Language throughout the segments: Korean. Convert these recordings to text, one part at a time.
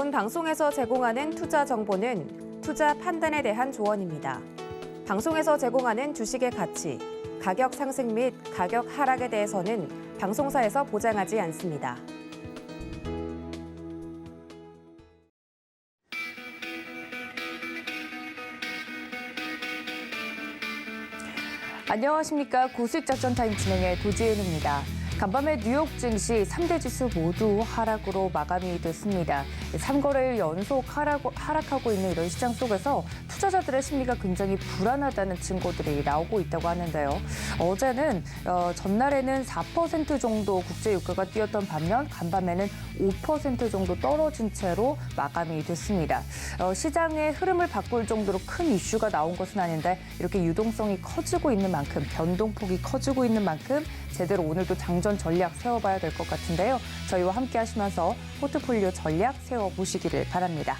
본 방송에서 제공하는 투자 정보는 투자 판단에 대한 조언입니다. 방송에서 제공하는 주식의 가치, 가격 상승 및 가격 하락에 대해서는 방송사에서 보장하지 않습니다. 안녕하십니까. 고수익작전 타임 진행의 도지은입니다. 간밤에 뉴욕 증시 3대 지수 모두 하락으로 마감이 됐습니다. 3거래일 연속 하락하고 있는 이런 시장 속에서 투자자들의 심리가 굉장히 불안하다는 증거들이 나오고 있다고 하는데요. 어제는 전날에는 4% 정도 국제 유가가 뛰었던 반면 간밤에는 5% 정도 떨어진 채로 마감이 됐습니다. 시장의 흐름을 바꿀 정도로 큰 이슈가 나온 것은 아닌데 이렇게 유동성이 커지고 있는 만큼, 변동폭이 커지고 있는 만큼 제대로 오늘도 장전 전략 세워봐야 될 것 같은데요. 저희와 함께 하시면서 포트폴리오 전략 세워보시기를 바랍니다.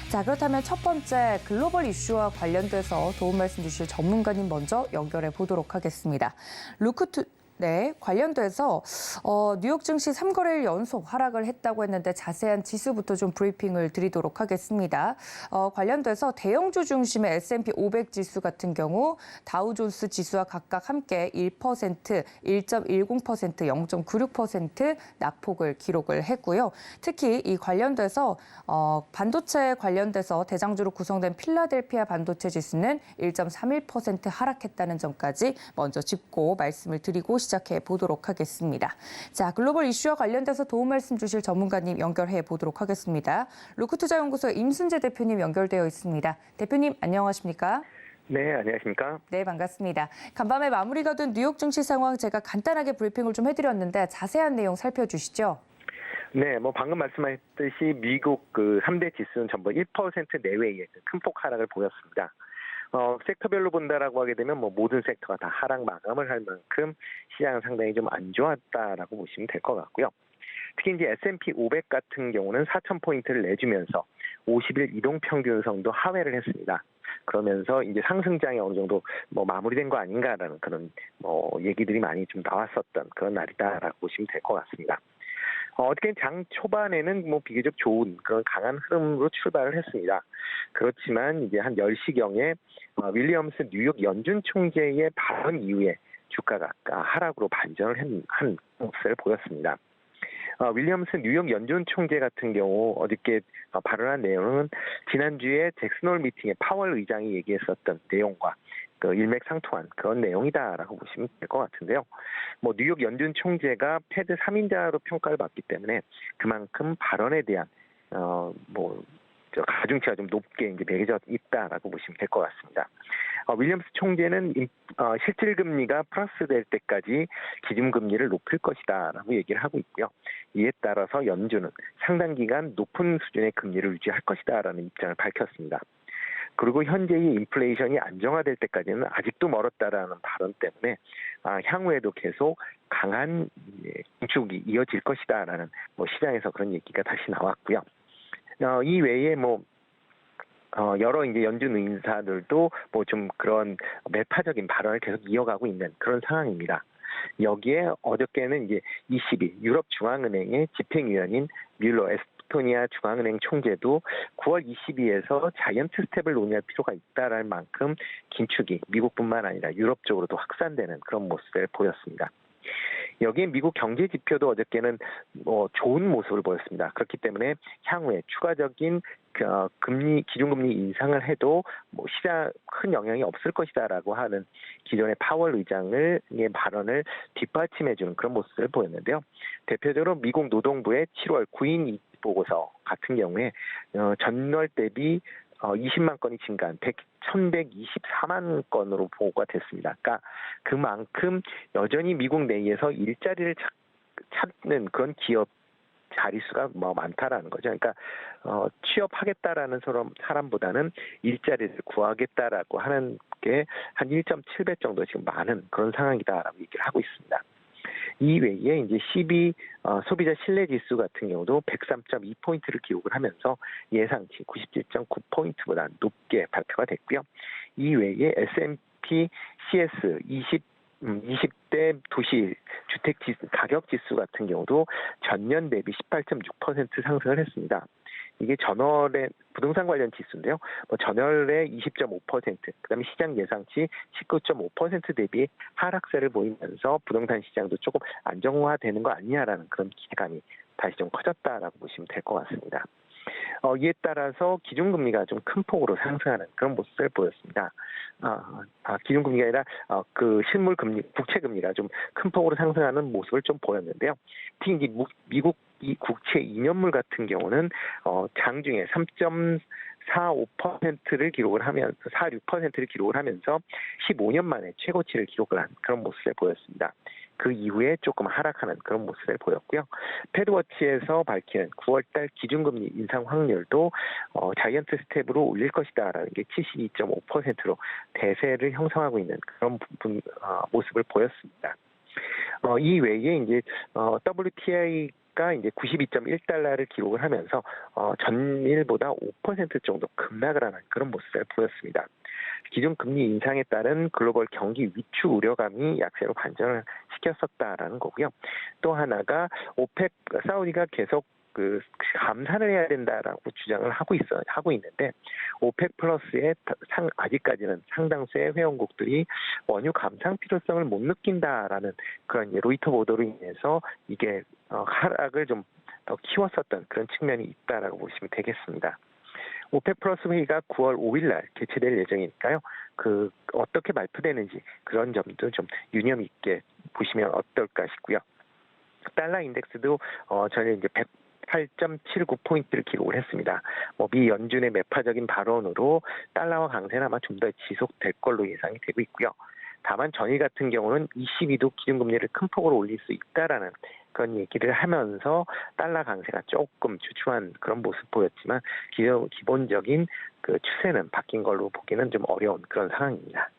자, 그렇다면 첫 번째 글로벌 이슈와 관련돼서 도움 말씀 주실 전문가님 먼저 연결해 보도록 하겠습니다. 관련돼서 뉴욕 증시 3거래일 연속 하락을 했다고 했는데 자세한 지수부터 좀 브리핑을 드리도록 하겠습니다. 관련돼서 대형주 중심의 S&P 500 지수 같은 경우 다우존스 지수와 각각 함께 1%, 1.10%, 0.96% 낙폭을 기록을 했고요. 특히 이 관련돼서 반도체 관련돼서 대장주로 구성된 필라델피아 반도체 지수는 1.31% 하락했다는 점까지 먼저 짚고 말씀을 드리고 시작해 보도록 하겠습니다. 자, 글로벌 이슈와 관련돼서 도움 말씀 주실 전문가님 연결해 보도록 하겠습니다. 루크투자연구소 임순재 대표님 연결되어 있습니다. 대표님 안녕하십니까? 네, 안녕하십니까? 네, 반갑습니다. 간밤에 마무리가 된 뉴욕 증시 상황 제가 간단하게 브리핑을 좀 해드렸는데 자세한 내용 살펴주시죠. 네, 방금 말씀하셨듯이 미국 3대 지수는 전부 1% 내외의 큰 폭 하락을 보였습니다. 섹터별로 본다라고 하게 되면 모든 섹터가 다 하락 마감을 할 만큼 시장은 상당히 좀 안 좋았다라고 보시면 될 것 같고요. 특히 이제 S&P 500 같은 경우는 4,000포인트를 내주면서 50일 이동평균선도 하회를 했습니다. 그러면서 이제 상승장이 어느 정도 마무리된 거 아닌가라는 그런 얘기들이 많이 좀 나왔었던 그런 날이다라고 보시면 될 것 같습니다. 어떻게 장 초반에는 비교적 좋은 그런 강한 흐름으로 출발을 했습니다. 그렇지만 이제 한 10시경에 윌리엄스 뉴욕 연준 총재의 발언 이후에 주가가 하락으로 반전을 한 모습을 보였습니다. 윌리엄스 뉴욕 연준 총재 같은 경우 어저께 발언한 내용은 지난주에 잭슨홀 미팅에 파월 의장이 얘기했었던 내용과 일맥상통한 그런 내용이다라고 보시면 될 것 같은데요. 뉴욕 연준 총재가 패드 3인자로 평가를 받기 때문에 그만큼 발언에 대한 가중치가 좀 높게 이제 매겨져 있다라고 보시면 될 것 같습니다. 윌리엄스 총재는 실질 금리가 플러스 될 때까지 기준 금리를 높일 것이다라고 얘기를 하고 있고요. 이에 따라서 연준은 상당 기간 높은 수준의 금리를 유지할 것이다라는 입장을 밝혔습니다. 그리고 현재의 인플레이션이 안정화될 때까지는 아직도 멀었다라는 발언 때문에 향후에도 계속 강한 긴축이 이어질 것이다라는 시장에서 그런 얘기가 다시 나왔고요. 이 외에 여러 이제 연준 인사들도 좀 그런 매파적인 발언을 계속 이어가고 있는 그런 상황입니다. 여기에 어저께는 이제 20일 유럽 중앙은행의 집행위원인 뮬러 에스토니아 중앙은행 총재도 9월 22일에서 자이언트 스텝을 논의할 필요가 있다라는 만큼 긴축이 미국뿐만 아니라 유럽 쪽으로도 확산되는 그런 모습을 보였습니다. 여기에 미국 경제 지표도 어저께는 좋은 모습을 보였습니다. 그렇기 때문에 향후에 추가적인 기준금리 인상을 해도 시장 큰 영향이 없을 것이다라고 하는 기존의 파월 의장의 발언을 뒷받침해주는 그런 모습을 보였는데요. 대표적으로 미국 노동부의 7월 구인 보고서 같은 경우에 전월 대비 20만 건이 증가한 1,124만 건으로 보고가 됐습니다. 그러니까 그만큼 여전히 미국 내에서 일자리를 찾는 그런 기업 자릿수가 많다라는 거죠. 그러니까 취업하겠다라는 사람보다는 일자리를 구하겠다라고 하는 게 한 1.7배 정도 지금 많은 그런 상황이다라고 얘기를 하고 있습니다. 이 외에 이제 소비자 신뢰 지수 같은 경우도 103.2포인트를 기록을 하면서 예상치 97.9포인트보다 높게 발표가 됐고요. 이 외에 S&P CS 20대 도시 주택 가격 지수 같은 경우도 전년 대비 18.6% 상승을 했습니다. 이게 전월의 부동산 관련 지수인데요. 전월에 20.5%, 그다음에 시장 예상치 19.5% 대비 하락세를 보이면서 부동산 시장도 조금 안정화되는 거 아니냐라는 그런 기대감이 다시 좀 커졌다라고 보시면 될 것 같습니다. 이에 따라서 기준금리가 좀 큰 폭으로 상승하는 그런 모습을 보였습니다. 기준금리가 아니라 그 실물금리, 국채금리가 좀 큰 폭으로 상승하는 모습을 좀 보였는데요. 특히 이제 미국 이 국채 2년물 같은 경우는 장중에 3.45%를 기록을 하면서 46%를 기록을 하면서 15년 만에 최고치를 기록을 한 그런 모습을 보였습니다. 그 이후에 조금 하락하는 그런 모습을 보였고요. 패드워치에서 밝히는 9월달 기준금리 인상 확률도 자이언트 스텝으로 올릴 것이다라는 게 72.5%로 대세를 형성하고 있는 그런 모습을 보였습니다. 이 외에 이제 WTI가 이제 92.1달러를 기록을 하면서 전일보다 5% 정도 급락을 하는 그런 모습을 보였습니다. 기존 금리 인상에 따른 글로벌 경기 위축 우려감이 약세로 반전을 시켰었다라는 거고요. 또 하나가 오펙 사우디가 계속 그 감산을 해야 된다라고 주장을 하고 있는데 오펙 플러스의 아직까지는 상당수의 회원국들이 원유 감산 필요성을 못 느낀다라는 그런 로이터 보도로 인해서 이게 하락을 좀 더 키웠었던 그런 측면이 있다라고 보시면 되겠습니다. 오펙 플러스 회의가 9월 5일 날 개최될 예정이니까요. 그 어떻게 발표되는지 그런 점도 좀 유념 있게 보시면 어떨까 싶고요. 달러 인덱스도 전에 이제 108.79포인트를 기록을 했습니다. 미 연준의 매파적인 발언으로 달러화 강세는 아마 좀 더 지속될 걸로 예상이 되고 있고요. 다만 전일 같은 경우는 22도 기준금리를 큰 폭으로 올릴 수 있다라는 그런 얘기를 하면서 달러 강세가 조금 주춤한 그런 모습 보였지만 기본적인 그 추세는 바뀐 걸로 보기는 좀 어려운 그런 상황입니다.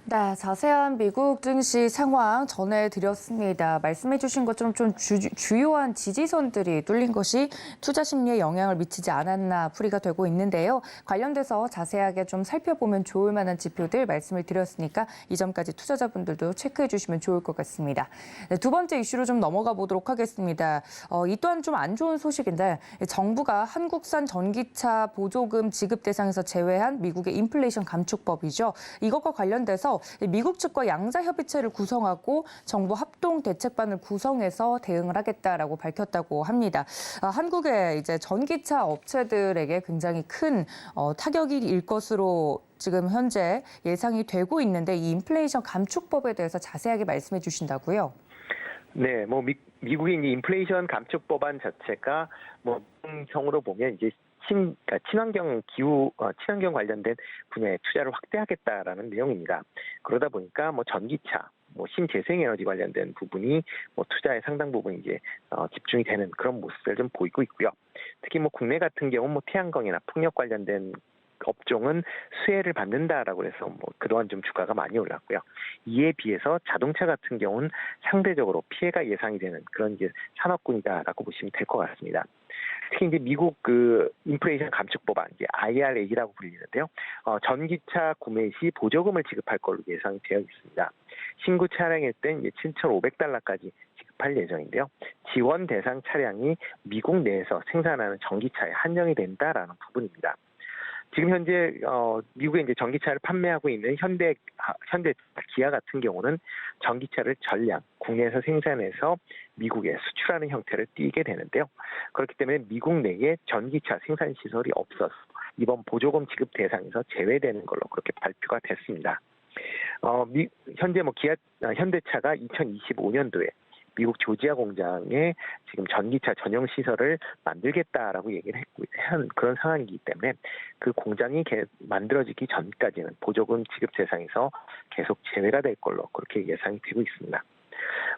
네, 자세한 미국 증시 상황 전해드렸습니다. 말씀해 주신 것처럼 좀 주요한 지지선들이 뚫린 것이 투자 심리에 영향을 미치지 않았나 풀이가 되고 있는데요. 관련돼서 자세하게 좀 살펴보면 좋을 만한 지표들 말씀을 드렸으니까 이 점까지 투자자분들도 체크해 주시면 좋을 것 같습니다. 네, 두 번째 이슈로 좀 넘어가 보도록 하겠습니다. 이 또한 좀 안 좋은 소식인데 정부가 한국산 전기차 보조금 지급 대상에서 제외한 미국의 인플레이션 감축법이죠. 이것과 관련돼서 미국 측과 양자협의체를 구성하고 정부 합동 대책반을 구성해서 대응을 하겠다라고 밝혔다고 합니다. 한국의 이제 전기차 업체들에게 굉장히 큰 타격이 일 것으로 지금 현재 예상이 되고 있는데 이 인플레이션 감축법에 대해서 자세하게 말씀해 주신다고요? 네, 미국의 인플레이션 감축 법안 자체가 형으로 보면 이제 친환경 친환경 관련된 분야에 투자를 확대하겠다라는 내용입니다. 그러다 보니까 전기차, 신재생에너지 관련된 부분이 투자의 상당 부분 이제 집중이 되는 그런 모습을 좀 보이고 있고요. 특히 국내 같은 경우 태양광이나 풍력 관련된 업종은 수혜를 받는다라고 해서 그동안 좀 주가가 많이 올랐고요. 이에 비해서 자동차 같은 경우는 상대적으로 피해가 예상이 되는 그런 이제 산업군이다라고 보시면 될 것 같습니다. 특히 이제 미국 그 인플레이션 감축 법안, 이제 IRA라고 불리는데요. 전기차 구매 시 보조금을 지급할 걸로 예상이 되어 있습니다. 신규 차량일 땐 이제 7,500달러까지 지급할 예정인데요. 지원 대상 차량이 미국 내에서 생산하는 전기차에 한정이 된다라는 부분입니다. 지금 현재 미국에 이제 전기차를 판매하고 있는 현대, 기아 같은 경우는 전기차를 전량 국내에서 생산해서 미국에 수출하는 형태를 띠게 되는데요. 그렇기 때문에 미국 내에 전기차 생산 시설이 없어서 이번 보조금 지급 대상에서 제외되는 걸로 그렇게 발표가 됐습니다. 현재 현대차가 2025년도에 미국 조지아 공장에 지금 전기차 전용 시설을 만들겠다라고 얘기를 한 그런 상황이기 때문에 그 공장이 만들어지기 전까지는 보조금 지급 대상에서 계속 제외가 될 걸로 그렇게 예상이 되고 있습니다.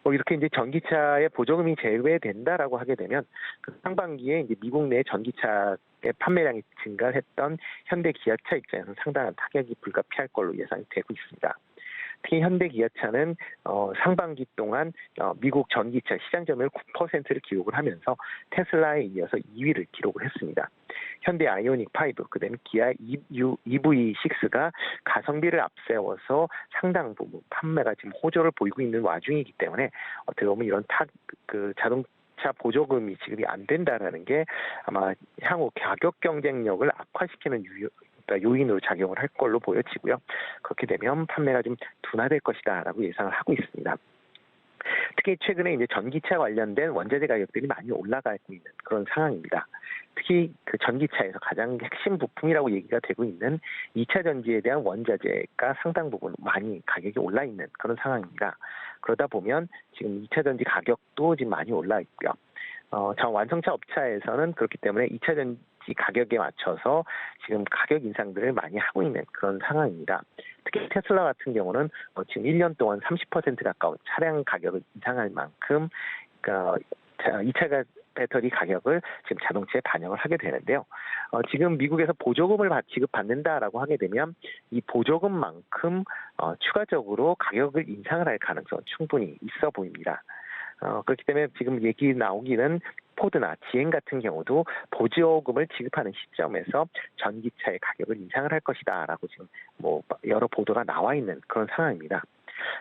이렇게 이제 전기차의 보조금이 제외된다라고 하게 되면 그 상반기에 이제 미국 내 전기차의 판매량이 증가했던 현대 기아차 입장에서는 상당한 타격이 불가피할 걸로 예상이 되고 있습니다. 특히 현대 기아차는 상반기 동안 미국 전기차 시장 점유율 9%를 기록을 하면서 테슬라에 이어서 2위를 기록을 했습니다. 현대 아이오닉 5, 그다음에 기아 EV6가 가성비를 앞세워서 상당 부분 판매가 지금 호조를 보이고 있는 와중이기 때문에 어떻게 보면 이런 전기차 보조금이 지급이 안 된다라는 게 아마 향후 가격 경쟁력을 악화시키는 요인으로 작용을 할 걸로 보여지고요. 그렇게 되면 판매가 좀 둔화될 것이다라고 예상을 하고 있습니다. 특히 최근에 이제 전기차 관련된 원자재 가격들이 많이 올라가고 있는 그런 상황입니다. 특히 그 전기차에서 가장 핵심 부품이라고 얘기가 되고 있는 2차 전지에 대한 원자재가 상당 부분 많이 가격이 올라 있는 그런 상황입니다. 그러다 보면 지금 2차 전지 가격도 지금 많이 올라 있고요. 전 완성차 업체에서는 그렇기 때문에 2차 전지 가격에 맞춰서 지금 가격 인상들을 많이 하고 있는 그런 상황입니다. 특히 테슬라 같은 경우는 지금 1년 동안 30% 가까운 차량 가격을 인상할 만큼 2차 배터리 가격을 지금 자동차에 반영을 하게 되는데요. 지금 미국에서 보조금을 지급받는다라고 하게 되면 이 보조금만큼 추가적으로 가격을 인상을 할 가능성은 충분히 있어 보입니다. 그렇기 때문에 지금 얘기 나오기는 포드나 GM 같은 경우도 보조금을 지급하는 시점에서 전기차의 가격을 인상을 할 것이다라고 지금 여러 보도가 나와 있는 그런 상황입니다.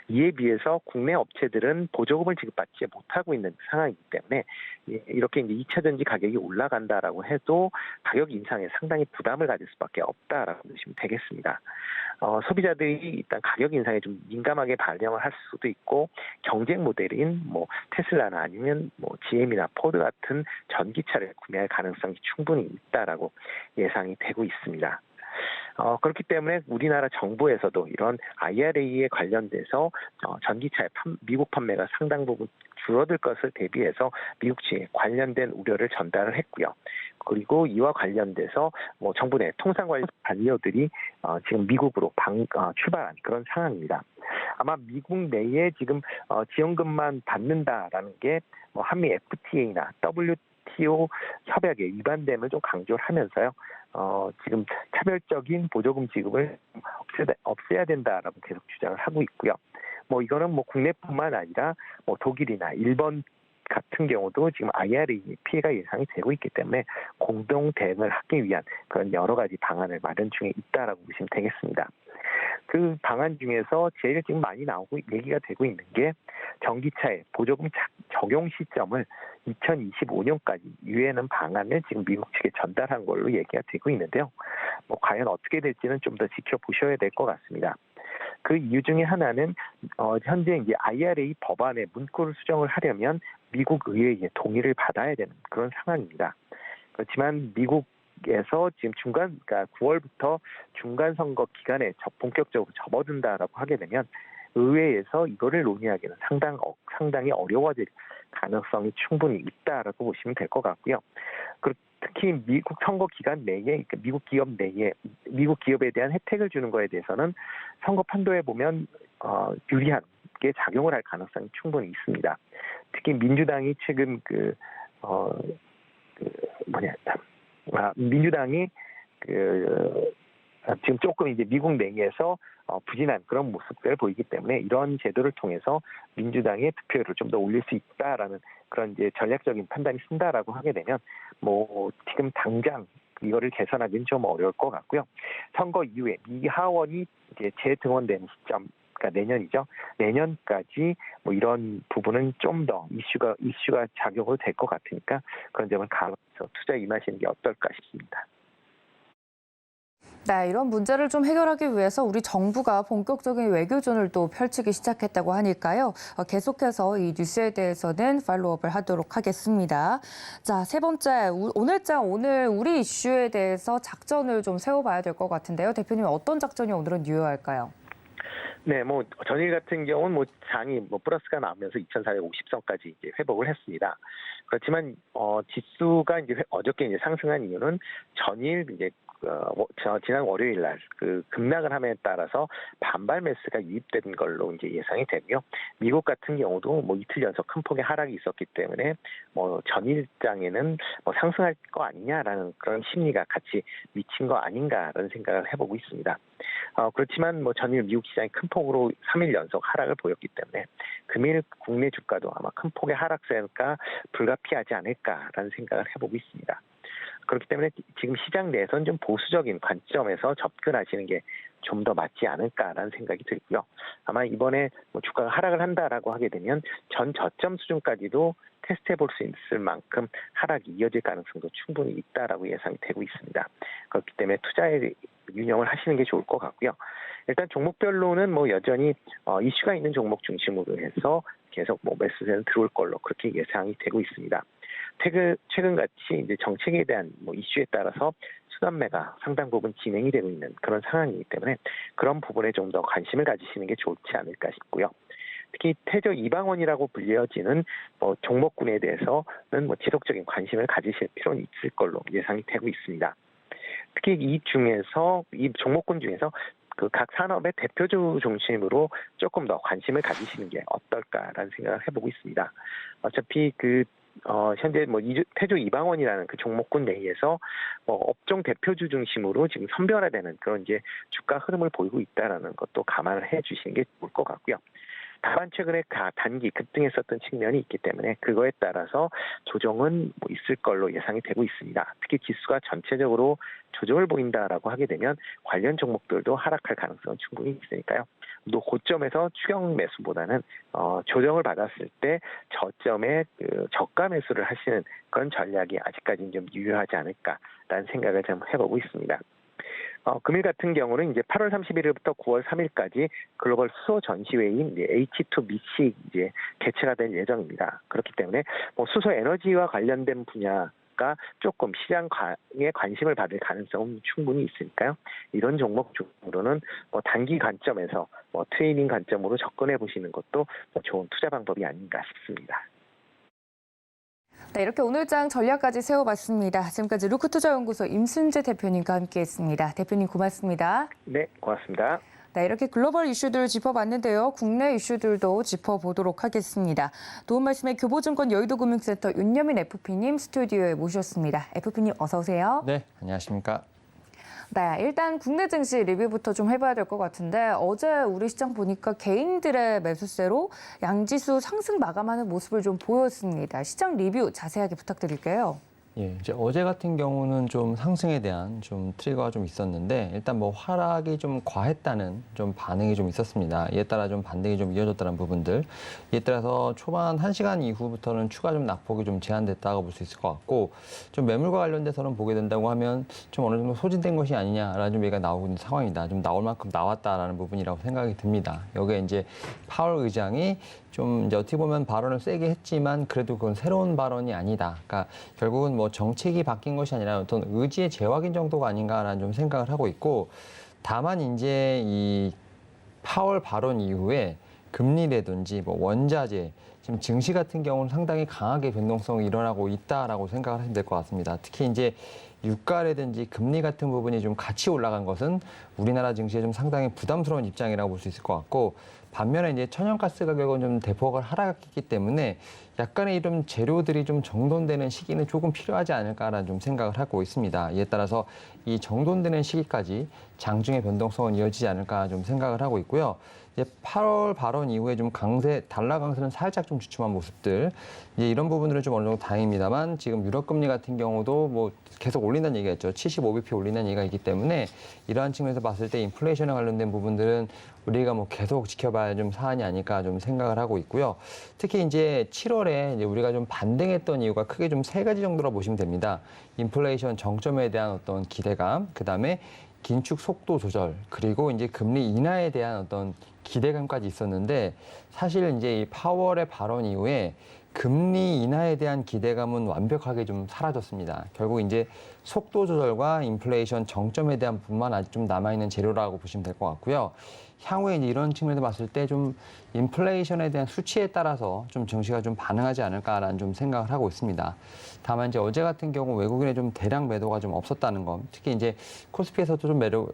이에 비해서 국내 업체들은 보조금을 지급받지 못하고 있는 상황이기 때문에 이렇게 이제 2차 전지 가격이 올라간다라고 해도 가격 인상에 상당히 부담을 가질 수밖에 없다라고 보시면 되겠습니다. 소비자들이 일단 가격 인상에 좀 민감하게 반응을 할 수도 있고 경쟁 모델인 테슬라나 아니면 GM이나 포드 같은 전기차를 구매할 가능성이 충분히 있다라고 예상이 되고 있습니다. 그렇기 때문에 우리나라 정부에서도 이런 IRA에 관련돼서 전기차의 미국 판매가 상당 부분 줄어들 것을 대비해서 미국 측에 관련된 우려를 전달을 했고요. 그리고 이와 관련돼서 정부 내 통상 관련 관료들이 지금 미국으로 출발한 그런 상황입니다. 아마 미국 내에 지금 지원금만 받는다라는 게 한미 FTA나 WTO 협약에 위반됨을 좀 강조를 하면서요. 지금 차별적인 보조금 지급을 없애야 된다라고 계속 주장을 하고 있고요. 이거는 국내뿐만 아니라 독일이나 일본 같은 경우도 지금 IRA 피해가 예상이 되고 있기 때문에 공동 대응을 하기 위한 그런 여러 가지 방안을 마련 중에 있다라고 보시면 되겠습니다. 그 방안 중에서 제일 지금 많이 나오고 얘기가 되고 있는 게 전기차의 보조금 적용 시점을 2025년까지 유예하는 방안을 지금 미국 측에 전달한 걸로 얘기가 되고 있는데요. 과연 어떻게 될지는 좀 더 지켜보셔야 될 것 같습니다. 그 이유 중에 하나는 현재 이제 IRA 법안의 문구를 수정을 하려면 미국 의회의 동의를 받아야 되는 그런 상황입니다. 그렇지만 미국에서 지금 그러니까 9월부터 중간 선거 기간에 본격적으로 접어든다라고 하게 되면 의회에서 이거를 논의하기는 상당히 어려워질 가능성이 충분히 있다라고 보시면 될 것 같고요. 특히 미국 선거 기간 내에 미국 기업에 대한 혜택을 주는 거에 대해서는 선거 판도에 보면 유리하게 작용을 할 가능성이 충분히 있습니다. 특히 민주당이 최근 민주당이 지금 조금 이제 미국 내에서 부진한 그런 모습들을 보이기 때문에 이런 제도를 통해서 민주당의 득표율을 좀 더 올릴 수 있다라는 그런 이제 전략적인 판단이 쓴다라고 하게 되면 지금 당장 이거를 개선하기는 좀 어려울 것 같고요. 선거 이후에 미 하원이 이제 재등원되는 시점, 그러니까 내년이죠. 내년까지 이런 부분은 좀 더 이슈가 작용을 될 것 같으니까 그런 점을 감안해서 투자에 임하시는 게 어떨까 싶습니다. 네, 이런 문제를 좀 해결하기 위해서 우리 정부가 본격적인 외교전을 또 펼치기 시작했다고 하니까요. 계속해서 이 뉴스에 대해서는 팔로우업을 하도록 하겠습니다. 자, 세 번째, 오늘 우리 이슈에 대해서 작전을 좀 세워봐야 될 것 같은데요. 대표님 어떤 작전이 오늘은 유효할까요? 네, 전일 같은 경우는 장이 플러스가 나오면서 2,450선까지 이제 회복을 했습니다. 그렇지만 지수가 이제 어저께 이제 상승한 이유는 전일 이제 지난 월요일 날 급락을 함에 따라서 반발 매수가 유입된 걸로 이제 예상이 되고요. 미국 같은 경우도 이틀 연속 큰 폭의 하락이 있었기 때문에 전일장에는 상승할 거 아니냐라는 그런 심리가 같이 미친 거 아닌가라는 생각을 해보고 있습니다. 그렇지만 전일 미국 시장이 큰 폭으로 3일 연속 하락을 보였기 때문에 금일 국내 주가도 아마 큰 폭의 하락세가 불가피하지 않을까라는 생각을 해보고 있습니다. 그렇기 때문에 지금 시장 내에서는 좀 보수적인 관점에서 접근하시는 게 좀 더 맞지 않을까라는 생각이 들고요. 아마 이번에 뭐 주가가 하락을 한다라고 하게 되면 전 저점 수준까지도 테스트해 볼 수 있을 만큼 하락이 이어질 가능성도 충분히 있다라고 예상이 되고 있습니다. 그렇기 때문에 투자에 유념을 하시는 게 좋을 것 같고요. 일단 종목별로는 뭐 여전히 이슈가 있는 종목 중심으로 해서 계속 뭐 매수세는 들어올 걸로 그렇게 예상이 되고 있습니다. 최근같이 이제 정책에 대한 뭐 이슈에 따라서 순환매가 상당 부분 진행이 되고 있는 그런 상황이기 때문에 그런 부분에 좀 더 관심을 가지시는 게 좋지 않을까 싶고요. 특히 태저 이방원이라고 불려지는 뭐 종목군에 대해서는 뭐 지속적인 관심을 가지실 필요는 있을 걸로 예상이 되고 있습니다. 특히 이 종목군 중에서 그 각 산업의 대표주 중심으로 조금 더 관심을 가지시는 게 어떨까라는 생각을 해보고 있습니다. 어차피 현재 태조 이방원이라는 그 종목군 내에서 업종 대표주 중심으로 지금 선별화되는 그런 이제 주가 흐름을 보이고 있다라는 것도 감안을 해주시는 게 좋을 것 같고요. 다만 최근에 단기 급등했었던 측면이 있기 때문에 그거에 따라서 조정은 있을 걸로 예상이 되고 있습니다. 특히 지수가 전체적으로 조정을 보인다라고 하게 되면 관련 종목들도 하락할 가능성은 충분히 있으니까요. 또 고점에서 추격 매수보다는 조정을 받았을 때 저점에 저가 매수를 하시는 그런 전략이 아직까지는 좀 유효하지 않을까라는 생각을 좀 해보고 있습니다. 금일 같은 경우는 이제 8월 31일부터 9월 3일까지 글로벌 수소 전시회인 H2BC 이제 개최가 될 예정입니다. 그렇기 때문에 수소 에너지와 관련된 분야가 조금 시장에 관심을 받을 가능성은 충분히 있으니까요. 이런 종목 중으로는 단기 관점에서 트레이딩 관점으로 접근해 보시는 것도 좋은 투자 방법이 아닌가 싶습니다. 네, 이렇게 오늘 장 전략까지 세워봤습니다. 지금까지 루크투자연구소 임순재 대표님과 함께했습니다. 대표님 고맙습니다. 네, 고맙습니다. 네, 이렇게 글로벌 이슈들 짚어봤는데요. 국내 이슈들도 짚어보도록 하겠습니다. 도움 말씀에 교보증권 여의도금융센터 윤여민 FP님 스튜디오에 모셨습니다. FP님 어서 오세요. 네, 안녕하십니까. 네, 일단 국내 증시 리뷰부터 좀 해봐야 될 것 같은데 어제 우리 시장 보니까 개인들의 매수세로 양지수 상승 마감하는 모습을 좀 보였습니다. 시장 리뷰 자세하게 부탁드릴게요. 예, 이제 어제 같은 경우는 좀 상승에 대한 좀 트리거가 좀 있었는데 일단 하락이 좀 과했다는 좀 반응이 좀 있었습니다. 이에 따라 좀 반등이 좀 이어졌다는 부분들. 이에 따라서 초반 1시간 이후부터는 추가 좀 낙폭이 좀 제한됐다고 볼 수 있을 것 같고 좀 매물과 관련돼서는 보게 된다고 하면 좀 어느 정도 소진된 것이 아니냐라는 좀 얘기가 나오고 있는 상황이다. 좀 나올 만큼 나왔다라는 부분이라고 생각이 듭니다. 여기에 이제 파월 의장이 좀 이제 어떻게 보면 발언을 세게 했지만 그래도 그건 새로운 발언이 아니다. 그러니까 결국은 정책이 바뀐 것이 아니라 어떤 의지의 재확인 정도가 아닌가라는 좀 생각을 하고 있고 다만 이제 이 파월 발언 이후에 금리라든지 원자재 지금 증시 같은 경우는 상당히 강하게 변동성이 일어나고 있다라고 생각을 하시면 될 것 같습니다. 특히 이제 유가라든지 금리 같은 부분이 좀 같이 올라간 것은 우리나라 증시에 좀 상당히 부담스러운 입장이라고 볼 수 있을 것 같고 반면에 이제 천연가스 가격은 좀 대폭을 하락했기 때문에 약간의 이런 재료들이 좀 정돈되는 시기는 조금 필요하지 않을까라는 좀 생각을 하고 있습니다. 이에 따라서 이 정돈되는 시기까지 장중의 변동성은 이어지지 않을까 좀 생각을 하고 있고요. 이제 8월 발언 이후에 좀 달러 강세는 살짝 좀 주춤한 모습들. 이제 이런 부분들은 좀 어느 정도 다행입니다만 지금 유럽 금리 같은 경우도 계속 올린다는 얘기가 있죠. 75bp 올린다는 얘기가 있기 때문에 이러한 측면에서 봤을 때 인플레이션에 관련된 부분들은 우리가 계속 지켜봐야 좀 사안이 아닐까 좀 생각을 하고 있고요. 특히 이제 7월에 이제 우리가 좀 반등했던 이유가 크게 좀 3가지 정도로 보시면 됩니다. 인플레이션 정점에 대한 어떤 기대감, 그다음에 긴축 속도 조절, 그리고 이제 금리 인하에 대한 어떤 기대감까지 있었는데 사실 이제 이 파월의 발언 이후에 금리 인하에 대한 기대감은 완벽하게 좀 사라졌습니다. 결국 이제 속도 조절과 인플레이션 정점에 대한 부분만 아직 좀 남아있는 재료라고 보시면 될 것 같고요. 향후에 이제 이런 측면에서 봤을 때 좀 인플레이션에 대한 수치에 따라서 좀 증시가 좀 반응하지 않을까라는 좀 생각을 하고 있습니다. 다만 이제 어제 같은 경우 외국인의 좀 대량 매도가 좀 없었다는 것, 특히 이제 코스피에서도 매도가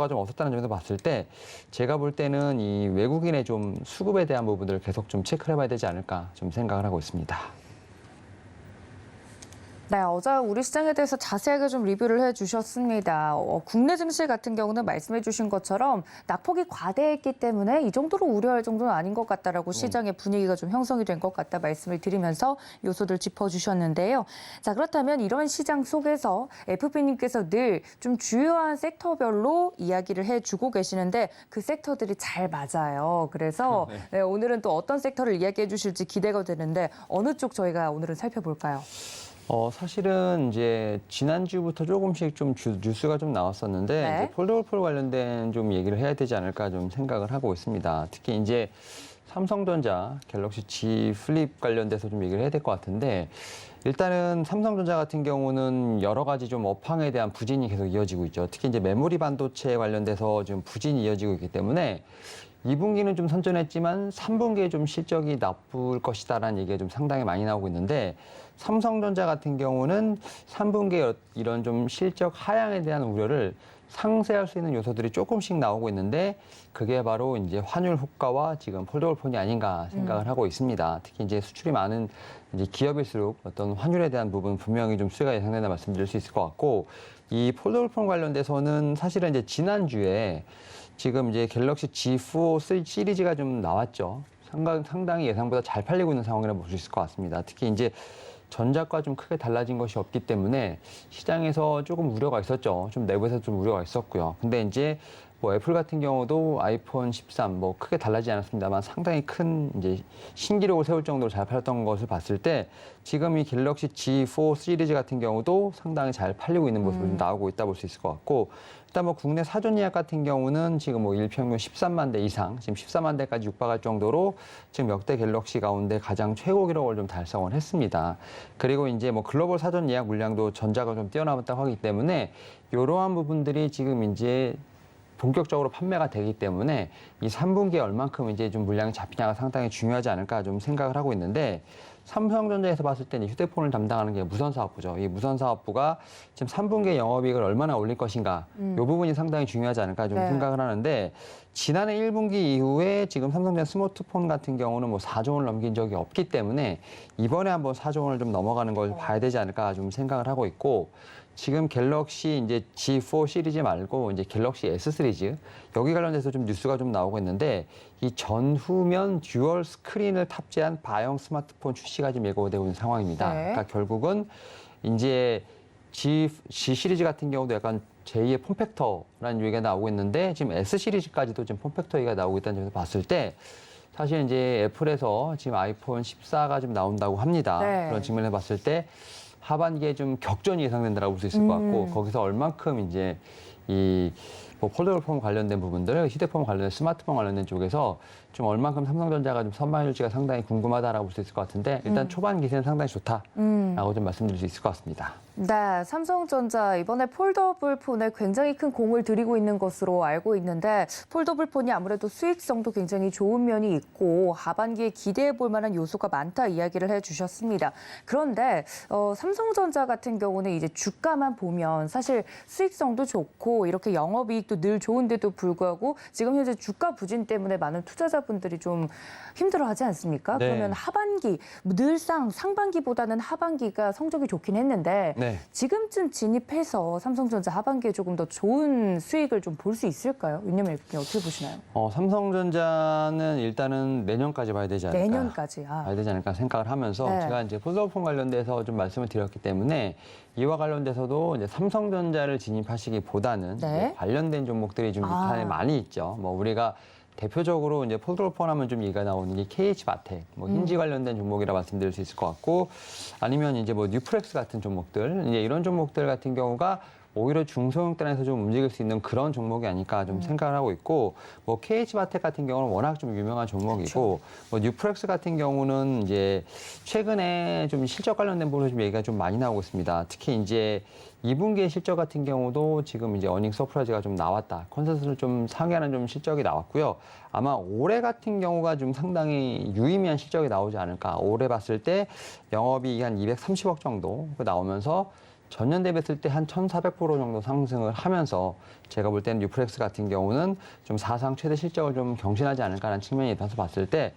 좀 없었다는 점에서 봤을 때 제가 볼 때는 이 외국인의 좀 수급에 대한 부분들을 계속 좀 체크를 해봐야 되지 않을까 좀 생각을 하고 있습니다. 네, 어제 우리 시장에 대해서 자세하게 좀 리뷰를 해주셨습니다. 국내 증시 같은 경우는 말씀해주신 것처럼 낙폭이 과대했기 때문에 이 정도로 우려할 정도는 아닌 것 같다라고 시장의 분위기가 좀 형성이 된 것 같다 말씀을 드리면서 요소들 짚어주셨는데요. 자, 그렇다면 이런 시장 속에서 FP님께서 늘 좀 주요한 섹터별로 이야기를 해주고 계시는데 그 섹터들이 잘 맞아요. 그래서 네, 오늘은 또 어떤 섹터를 이야기해 주실지 기대가 되는데 어느 쪽 저희가 오늘은 살펴볼까요? 사실은 이제 지난주부터 조금씩 좀 뉴스가 좀 나왔었는데 네. 이제 폴더블 관련된 좀 얘기를 해야 되지 않을까 좀 생각을 하고 있습니다. 특히 이제 삼성전자 갤럭시 G 플립 관련돼서 좀 얘기를 해야 될 것 같은데 일단은 삼성전자 같은 경우는 여러 가지 좀 업황에 대한 부진이 계속 이어지고 있죠. 특히 이제 메모리 반도체 관련돼서 좀 부진이 이어지고 있기 때문에 2분기는 좀 선전했지만 3분기에 좀 실적이 나쁠 것이다라는 얘기가 좀 상당히 많이 나오고 있는데 삼성전자 같은 경우는 3분기에 이런 좀 실적 하향에 대한 우려를 상쇄할 수 있는 요소들이 조금씩 나오고 있는데 그게 바로 이제 환율 효과와 지금 폴더블 폰이 아닌가 생각을 하고 있습니다. 특히 이제 수출이 많은 이제 기업일수록 어떤 환율에 대한 부분 분명히 좀 수혜가 예상된다 말씀드릴 수 있을 것 같고 이 폴더블 폰 관련돼서는 사실은 이제 지난주에 지금 이제 갤럭시 G4 시리즈가 좀 나왔죠. 상당히 예상보다 잘 팔리고 있는 상황이라고 볼 수 있을 것 같습니다. 특히 이제 전작과 좀 크게 달라진 것이 없기 때문에 시장에서 조금 우려가 있었죠. 좀 내부에서 좀 우려가 있었고요. 근데 이제 뭐 애플 같은 경우도 아이폰 13 뭐 크게 달라지지 않았습니다만 상당히 큰 이제 신기록을 세울 정도로 잘 팔렸던 것을 봤을 때 지금 이 갤럭시 G4 시리즈 같은 경우도 상당히 잘 팔리고 있는 모습이 좀 나오고 있다 볼 수 있을 것 같고 일단 뭐 국내 사전 예약 같은 경우는 지금 뭐 일평균 13만 대 이상, 지금 14만 대까지 육박할 정도로 지금 역대 갤럭시 가운데 가장 최고 기록을 좀 달성을 했습니다. 그리고 이제 뭐 글로벌 사전 예약 물량도 전자가 좀 뛰어남았다고 하기 때문에 이러한 부분들이 지금 이제 본격적으로 판매가 되기 때문에 이 3분기에 얼만큼 이제 좀 물량이 잡히냐가 상당히 중요하지 않을까 좀 생각을 하고 있는데 삼성전자에서 봤을 때는 휴대폰을 담당하는 게 무선사업부죠. 이 무선사업부가 지금 3분기에 영업이익을 얼마나 올릴 것인가 이 부분이 상당히 중요하지 않을까 좀 네. 생각을 하는데 지난해 1분기 이후에 지금 삼성전자 스마트폰 같은 경우는 뭐 4조 원을 넘긴 적이 없기 때문에 이번에 한번 4조 원을 좀 넘어가는 걸 봐야 되지 않을까 좀 생각을 하고 있고 지금 갤럭시 이제 G4 시리즈 말고 이제 갤럭시 S 시리즈 여기 관련돼서 좀 뉴스가 좀 나오고 있는데 이 전후면 듀얼 스크린을 탑재한 바형 스마트폰 출시가 지금 예고되고 있는 상황입니다. 네. 그러니까 결국은 이제 G 시리즈 같은 경우도 약간 제2의 폼팩터라는 얘기가 나오고 있는데 지금 S 시리즈까지도 지금 폼팩터 얘기가 나오고 있다는 점에서 봤을 때 사실 이제 애플에서 지금 아이폰 14가 좀 나온다고 합니다. 네. 그런 측면에서 봤을 때 하반기에 좀 격전이 예상된다라고 볼 수 있을 것 같고 거기서 얼만큼 이제 이 뭐 폴더블 폰 관련된 부분들, 휴대폰 관련된 스마트폰 관련된 쪽에서 좀 얼만큼 삼성전자가 좀 선방해줄지가 상당히 궁금하다라고 볼 수 있을 것 같은데 일단 초반 기세는 상당히 좋다라고 좀 말씀드릴 수 있을 것 같습니다. 네, 삼성전자 이번에 폴더블 폰에 굉장히 큰 공을 들이고 있는 것으로 알고 있는데 폴더블 폰이 아무래도 수익성도 굉장히 좋은 면이 있고 하반기에 기대해 볼 만한 요소가 많다 이야기를 해주셨습니다. 그런데 삼성전자 같은 경우는 이제 주가만 보면 사실 수익성도 좋고 이렇게 영업이익도 늘 좋은데도 불구하고 지금 현재 주가 부진 때문에 많은 투자자분들이 좀 힘들어하지 않습니까? 네. 그러면 하반기 늘상 상반기보다는 하반기가 성적이 좋긴 했는데 네. 지금쯤 진입해서 삼성전자 하반기에 조금 더 좋은 수익을 좀 볼 수 있을까요? 윤여민 의원님 어떻게 보시나요? 삼성전자는 일단은 내년까지 봐야 되지 않을까. 내년까지. 봐야 되지 않을까 생각을 하면서 네. 제가 이제 폴더폰 관련돼서 좀 말씀을 드렸기 때문에 이와 관련돼서도 이제 삼성전자를 진입하시기보다는 네. 이제 관련된 종목들이 좀 밑에 많이 있죠. 뭐 우리가 대표적으로 이제 폴더폰 하면 좀 얘기가 나오는 게 KH바텍, 뭐 힌지 관련된 종목이라 말씀드릴 수 있을 것 같고 아니면 이제 뭐 뉴프렉스 같은 종목들, 이제 이런 종목들 같은 경우가 오히려 중소형단에서 좀 움직일 수 있는 그런 종목이 아닐까 좀 생각을 하고 있고 뭐 KH바텍 같은 경우는 워낙 좀 유명한 종목이고 뭐 뉴프렉스 같은 경우는 이제 최근에 좀 실적 관련된 부분으로 좀 얘기가 좀 많이 나오고 있습니다. 특히 이제 2분기의 실적 같은 경우도 지금 이제 어닝 서프라이즈가 좀 나왔다. 컨센서스를 좀 상회하는 좀 실적이 나왔고요. 아마 올해 같은 경우가 좀 상당히 유의미한 실적이 나오지 않을까. 올해 봤을 때 영업이익이 한 230억 정도 나오면서 전년 대비했을 때 한 1,400% 정도 상승을 하면서 제가 볼 때는 뉴프렉스 같은 경우는 좀 사상 최대 실적을 좀 경신하지 않을까 하는 측면에 있어서 봤을 때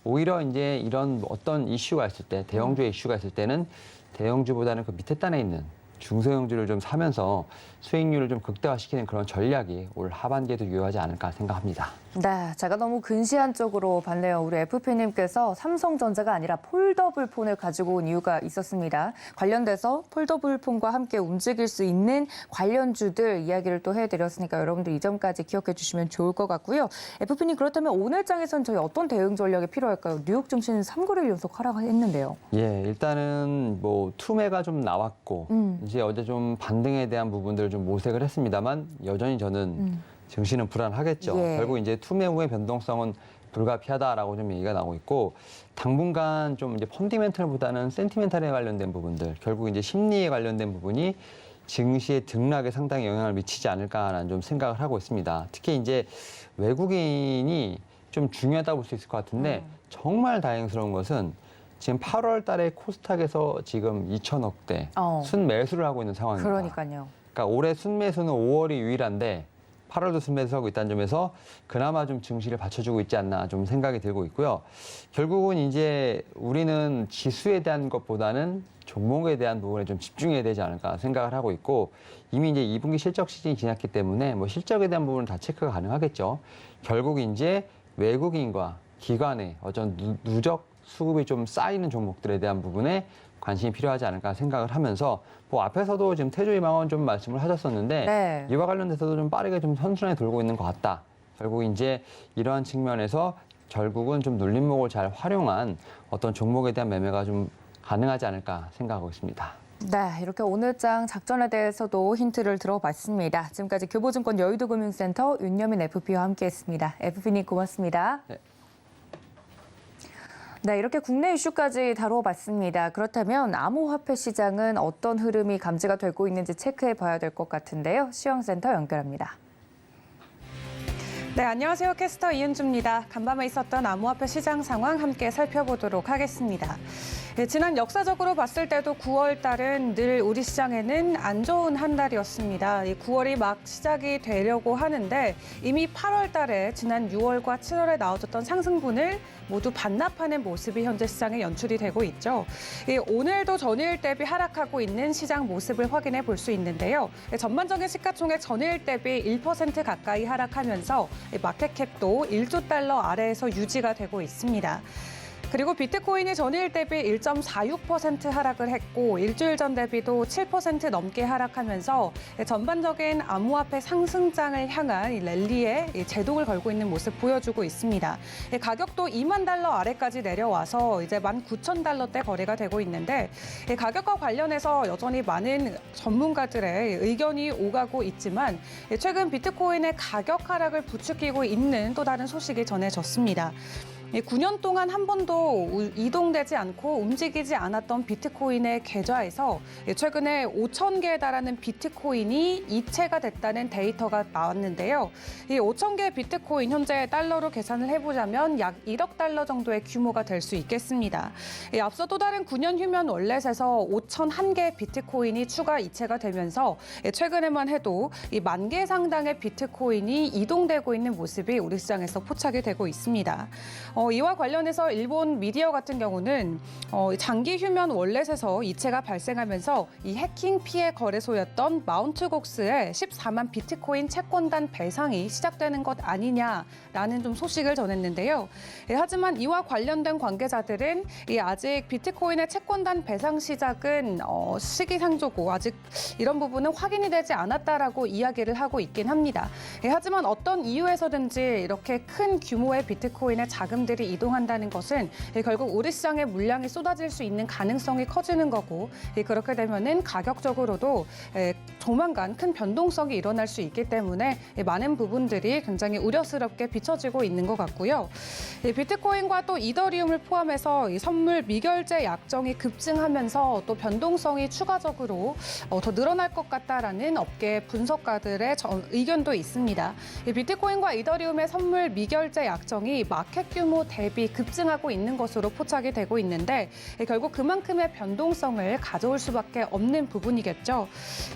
오히려 이제 이런 어떤 이슈가 있을 때 대형주의 이슈가 있을 때는 대형주보다는 그 밑에 단에 있는 중소형주를 좀 사면서 수익률을 좀 극대화시키는 그런 전략이 올 하반기에도 유효하지 않을까 생각합니다. 네, 제가 너무 근시안 쪽으로 봤네요. 우리 FP님께서 삼성전자가 아니라 폴더블 폰을 가지고 온 이유가 있었습니다. 관련돼서 폴더블 폰과 함께 움직일 수 있는 관련주들 이야기를 또 해드렸으니까 여러분들 이 점까지 기억해 주시면 좋을 것 같고요. FP님 그렇다면 오늘 장에서는 저희 어떤 대응 전략이 필요할까요? 뉴욕 증시는 3거래일 연속 하락했는데요. 예, 일단은 뭐 투매가 좀 나왔고 이제 어제 좀 반등에 대한 부분들을 좀 모색을 했습니다만 여전히 저는 증시는 불안하겠죠. 예. 결국 이제 투매 후의 변동성은 불가피하다라고 좀 얘기가 나오고 있고 당분간 좀 이제 펀디멘털보다는 센티멘털에 관련된 부분들, 결국 이제 심리에 관련된 부분이 증시의 등락에 상당히 영향을 미치지 않을까라는 좀 생각을 하고 있습니다. 특히 이제 외국인이 좀 중요하다고 볼 수 있을 것 같은데 정말 다행스러운 것은 지금 8월 달에 코스닥에서 지금 2천억대 순매수를 하고 있는 상황입니다. 그러니까요. 그러니까 올해 순매수는 5월이 유일한데 8월도 순매수하고 있다는 점에서 그나마 좀 증시를 받쳐주고 있지 않나 좀 생각이 들고 있고요. 결국은 이제 우리는 지수에 대한 것보다는 종목에 대한 부분에 좀 집중해야 되지 않을까 생각을 하고 있고 이미 이제 2분기 실적 시즌이 지났기 때문에 뭐 실적에 대한 부분은 다 체크가 가능하겠죠. 결국 이제 외국인과 기관의 어떤 누적 수급이 좀 쌓이는 종목들에 대한 부분에 관심이 필요하지 않을까 생각을 하면서 뭐 앞에서도 지금 태조희망원 좀 말씀을 하셨었는데 네. 이와 관련돼서도 좀 빠르게 좀 선순환이 돌고 있는 것 같다. 결국 이제 이러한 측면에서 결국은 좀 눌림목을 잘 활용한 어떤 종목에 대한 매매가 좀 가능하지 않을까 생각하고 있습니다. 네, 이렇게 오늘장 작전에 대해서도 힌트를 들어봤습니다. 지금까지 교보증권 여의도금융센터 윤여민 FP와 함께했습니다. FP님 고맙습니다. 네. 네, 이렇게 국내 이슈까지 다뤄봤습니다. 그렇다면 암호화폐 시장은 어떤 흐름이 감지가 되고 있는지 체크해 봐야 될 것 같은데요. 시황센터 연결합니다. 네, 안녕하세요. 캐스터 이은주입니다. 간밤에 있었던 암호화폐 시장 상황 함께 살펴보도록 하겠습니다. 네, 지난 역사적으로 봤을 때도 9월 달은 늘 우리 시장에는 안 좋은 한 달이었습니다. 이 9월이 막 시작이 되려고 하는데 이미 8월 달에 지난 6월과 7월에 나와줬던 상승분을 모두 반납하는 모습이 현재 시장에 연출이 되고 있죠. 오늘도 전일 대비 하락하고 있는 시장 모습을 확인해 볼 수 있는데요. 전반적인 시가총액 전일 대비 1% 가까이 하락하면서 마켓캡도 1조 달러 아래에서 유지가 되고 있습니다. 그리고 비트코인이 전일 대비 1.46% 하락을 했고 일주일 전 대비도 7% 넘게 하락하면서 전반적인 암호화폐 상승장을 향한 이 랠리에 제동을 걸고 있는 모습 보여주고 있습니다. 가격도 2만 달러 아래까지 내려와서 이제 19,000달러대 거래가 되고 있는데 가격과 관련해서 여전히 많은 전문가들의 의견이 오가고 있지만 최근 비트코인의 가격 하락을 부추기고 있는 또 다른 소식이 전해졌습니다. 9년 동안 한 번도 이동되지 않고 움직이지 않았던 비트코인의 계좌에서 최근에 5,000개에 달하는 비트코인이 이체가 됐다는 데이터가 나왔는데요. 이 5,000개 비트코인 현재 달러로 계산을 해보자면 약 1억 달러 정도의 규모가 될 수 있겠습니다. 앞서 또 다른 9년 휴면 월렛에서 5,001개 비트코인이 추가 이체가 되면서 최근에만 해도 이 10,000개 상당의 비트코인이 이동되고 있는 모습이 우리 시장에서 포착이 되고 있습니다. 이와 관련해서 일본 미디어 같은 경우는 장기 휴면 월렛에서 이체가 발생하면서 이 해킹 피해 거래소였던 마운트곡스의 14만 비트코인 채권단 배상이 시작되는 것 아니냐라는 좀 소식을 전했는데요. 하지만 이와 관련된 관계자들은 아직 비트코인의 채권단 배상 시작은 시기상조고 아직 이런 부분은 확인이 되지 않았다라고 이야기를 하고 있긴 합니다. 하지만 어떤 이유에서든지 이렇게 큰 규모의 비트코인의 자금들이 이동한다는 것은 결국 우리 시장에 물량이 쏟아질 수 있는 가능성이 커지는 거고 그렇게 되면은 가격적으로도 조만간 큰 변동성이 일어날 수 있기 때문에 많은 부분들이 굉장히 우려스럽게 비춰지고 있는 것 같고요. 비트코인과 또 이더리움을 포함해서 이 선물 미결제 약정이 급증하면서 또 변동성이 추가적으로 더 늘어날 것 같다라는 업계 분석가들의 의견도 있습니다. 비트코인과 이더리움의 선물 미결제 약정이 마켓 규모 규모 대비 급증하고 있는 것으로 포착이 되고 있는데 결국 그만큼의 변동성을 가져올 수밖에 없는 부분이겠죠.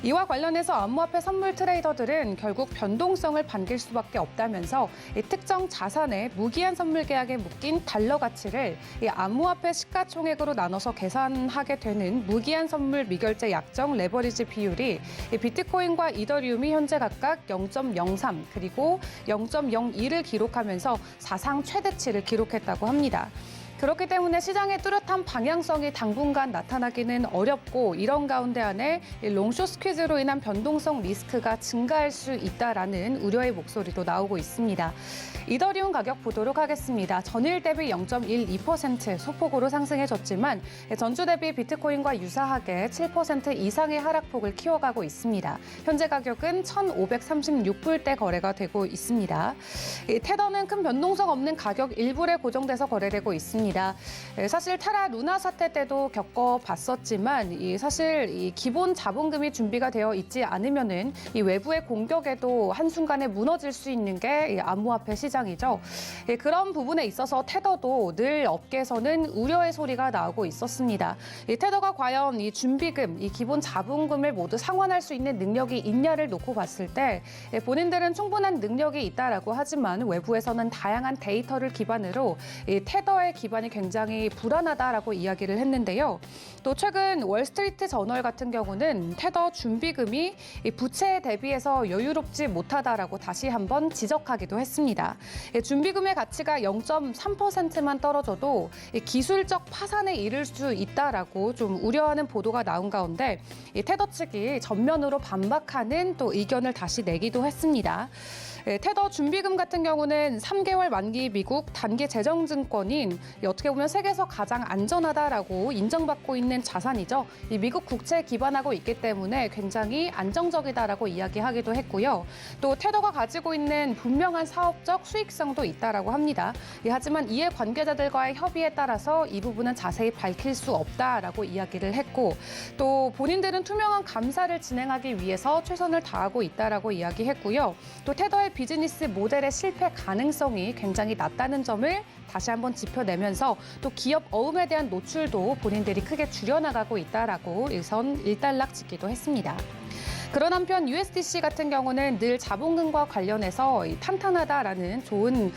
이와 관련해서 암호화폐 선물 트레이더들은 결국 변동성을 반길 수밖에 없다면서 특정 자산의 무기한 선물 계약에 묶인 달러 가치를 암호화폐 시가총액으로 나눠서 계산하게 되는 무기한 선물 미결제 약정 레버리지 비율이 비트코인과 이더리움이 현재 각각 0.03 그리고 0.02를 기록하면서 사상 최대치를 기록했다고 합니다. 그렇기 때문에 시장의 뚜렷한 방향성이 당분간 나타나기는 어렵고 이런 가운데 안에 롱숏 스퀴즈로 인한 변동성 리스크가 증가할 수 있다라는 우려의 목소리도 나오고 있습니다. 이더리움 가격 보도록 하겠습니다. 전일 대비 0.12% 소폭으로 상승해졌지만 전주 대비 비트코인과 유사하게 7% 이상의 하락폭을 키워가고 있습니다. 현재 가격은 1,536불대 거래가 되고 있습니다. 테더는 큰 변동성 없는 가격 일부에 고정돼서 거래되고 있습니다. 사실 테라 루나 사태 때도 겪어봤었지만 사실 이 기본 자본금이 준비가 되어 있지 않으면은 이 외부의 공격에도 한순간에 무너질 수 있는 게 이 암호화폐 시장이죠. 그런 부분에 있어서 테더도 늘 업계에서는 우려의 소리가 나오고 있었습니다. 이 테더가 과연 이 준비금, 이 기본 자본금을 모두 상환할 수 있는 능력이 있냐를 놓고 봤을 때 본인들은 충분한 능력이 있다라고 하지만 외부에서는 다양한 데이터를 기반으로 이 테더의 기반이 굉장히 불안하다라고 이야기를 했는데요. 또 최근 월스트리트 저널 같은 경우는 테더 준비금이 부채에 대비해서 여유롭지 못하다라고 다시 한번 지적하기도 했습니다. 준비금의 가치가 0.3%만 떨어져도 기술적 파산에 이를 수 있다라고 좀 우려하는 보도가 나온 가운데 테더 측이 전면으로 반박하는 또 의견을 다시 내기도 했습니다. 테더 준비금 같은 경우는 3개월 만기 미국 단기 재정증권인 어떻게 보면 세계에서 가장 안전하다라고 인정받고 있는 자산이죠. 이 미국 국채에 기반하고 있기 때문에 굉장히 안정적이다라고 이야기하기도 했고요. 또 테더가 가지고 있는 분명한 사업적 수익성도 있다라고 합니다. 하지만 이해 관계자들과의 협의에 따라서 이 부분은 자세히 밝힐 수 없다라고 이야기를 했고 또 본인들은 투명한 감사를 진행하기 위해서 최선을 다하고 있다라고 이야기했고요. 또 테더의 비즈니스 모델의 실패 가능성이 굉장히 낮다는 점을 다시 한번 짚어내면서 또 기업 어음에 대한 노출도 본인들이 크게 줄여나가고 있다라고 일단락 짓기도 했습니다. 그런 한편 USDC 같은 경우는 늘 자본금과 관련해서 탄탄하다라는 좋은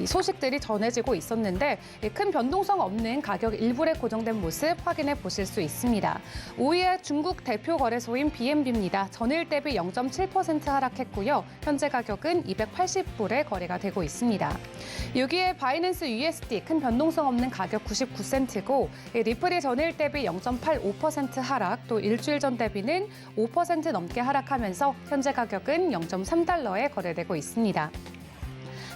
소식들이 전해지고 있었는데 큰 변동성 없는 가격 일부에 고정된 모습 확인해 보실 수 있습니다. 5위의 중국 대표 거래소인 BNB입니다. 전일 대비 0.7% 하락했고요. 현재 가격은 280불에 거래가 되고 있습니다. 6위의 바이낸스 USD 큰 변동성 없는 가격 99센트고 리플이 전일 대비 0.85% 하락, 또 일주일 전 대비는 5% 넘게 하락하면서 현재 가격은 0.3달러에 거래되고 있습니다.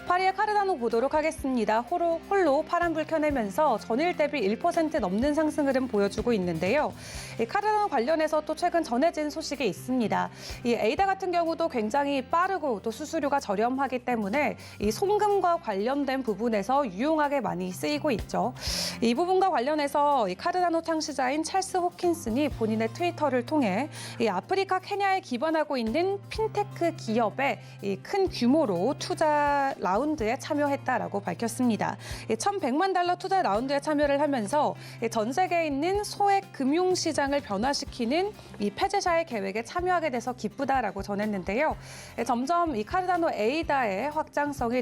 8위의 카르다노 보도록 하겠습니다. 홀로 파란불 켜내면서 전일 대비 1% 넘는 상승 흐름 보여주고 있는데요. 이 카르다노 관련해서 또 최근 전해진 소식이 있습니다. 이 에이다 같은 경우도 굉장히 빠르고 또 수수료가 저렴하기 때문에 이 송금과 관련된 부분에서 유용하게 많이 쓰이고 있죠. 이 부분과 관련해서 이 카르다노 창시자인 찰스 호킨슨이 본인의 트위터를 통해 이 아프리카 케냐에 기반하고 있는 핀테크 기업에 이 큰 규모로 투자 라운드에 참여했다라고 밝혔습니다. 1,100만 달러 투자 라운드에 참여를 하면서 전 세계에 있는 소액 금융 시장을 변화시키는 이 페제샤의 계획에 참여하게 돼서 기쁘다라고 전했는데요. 점점 이 카르다노 에이다의 확장성이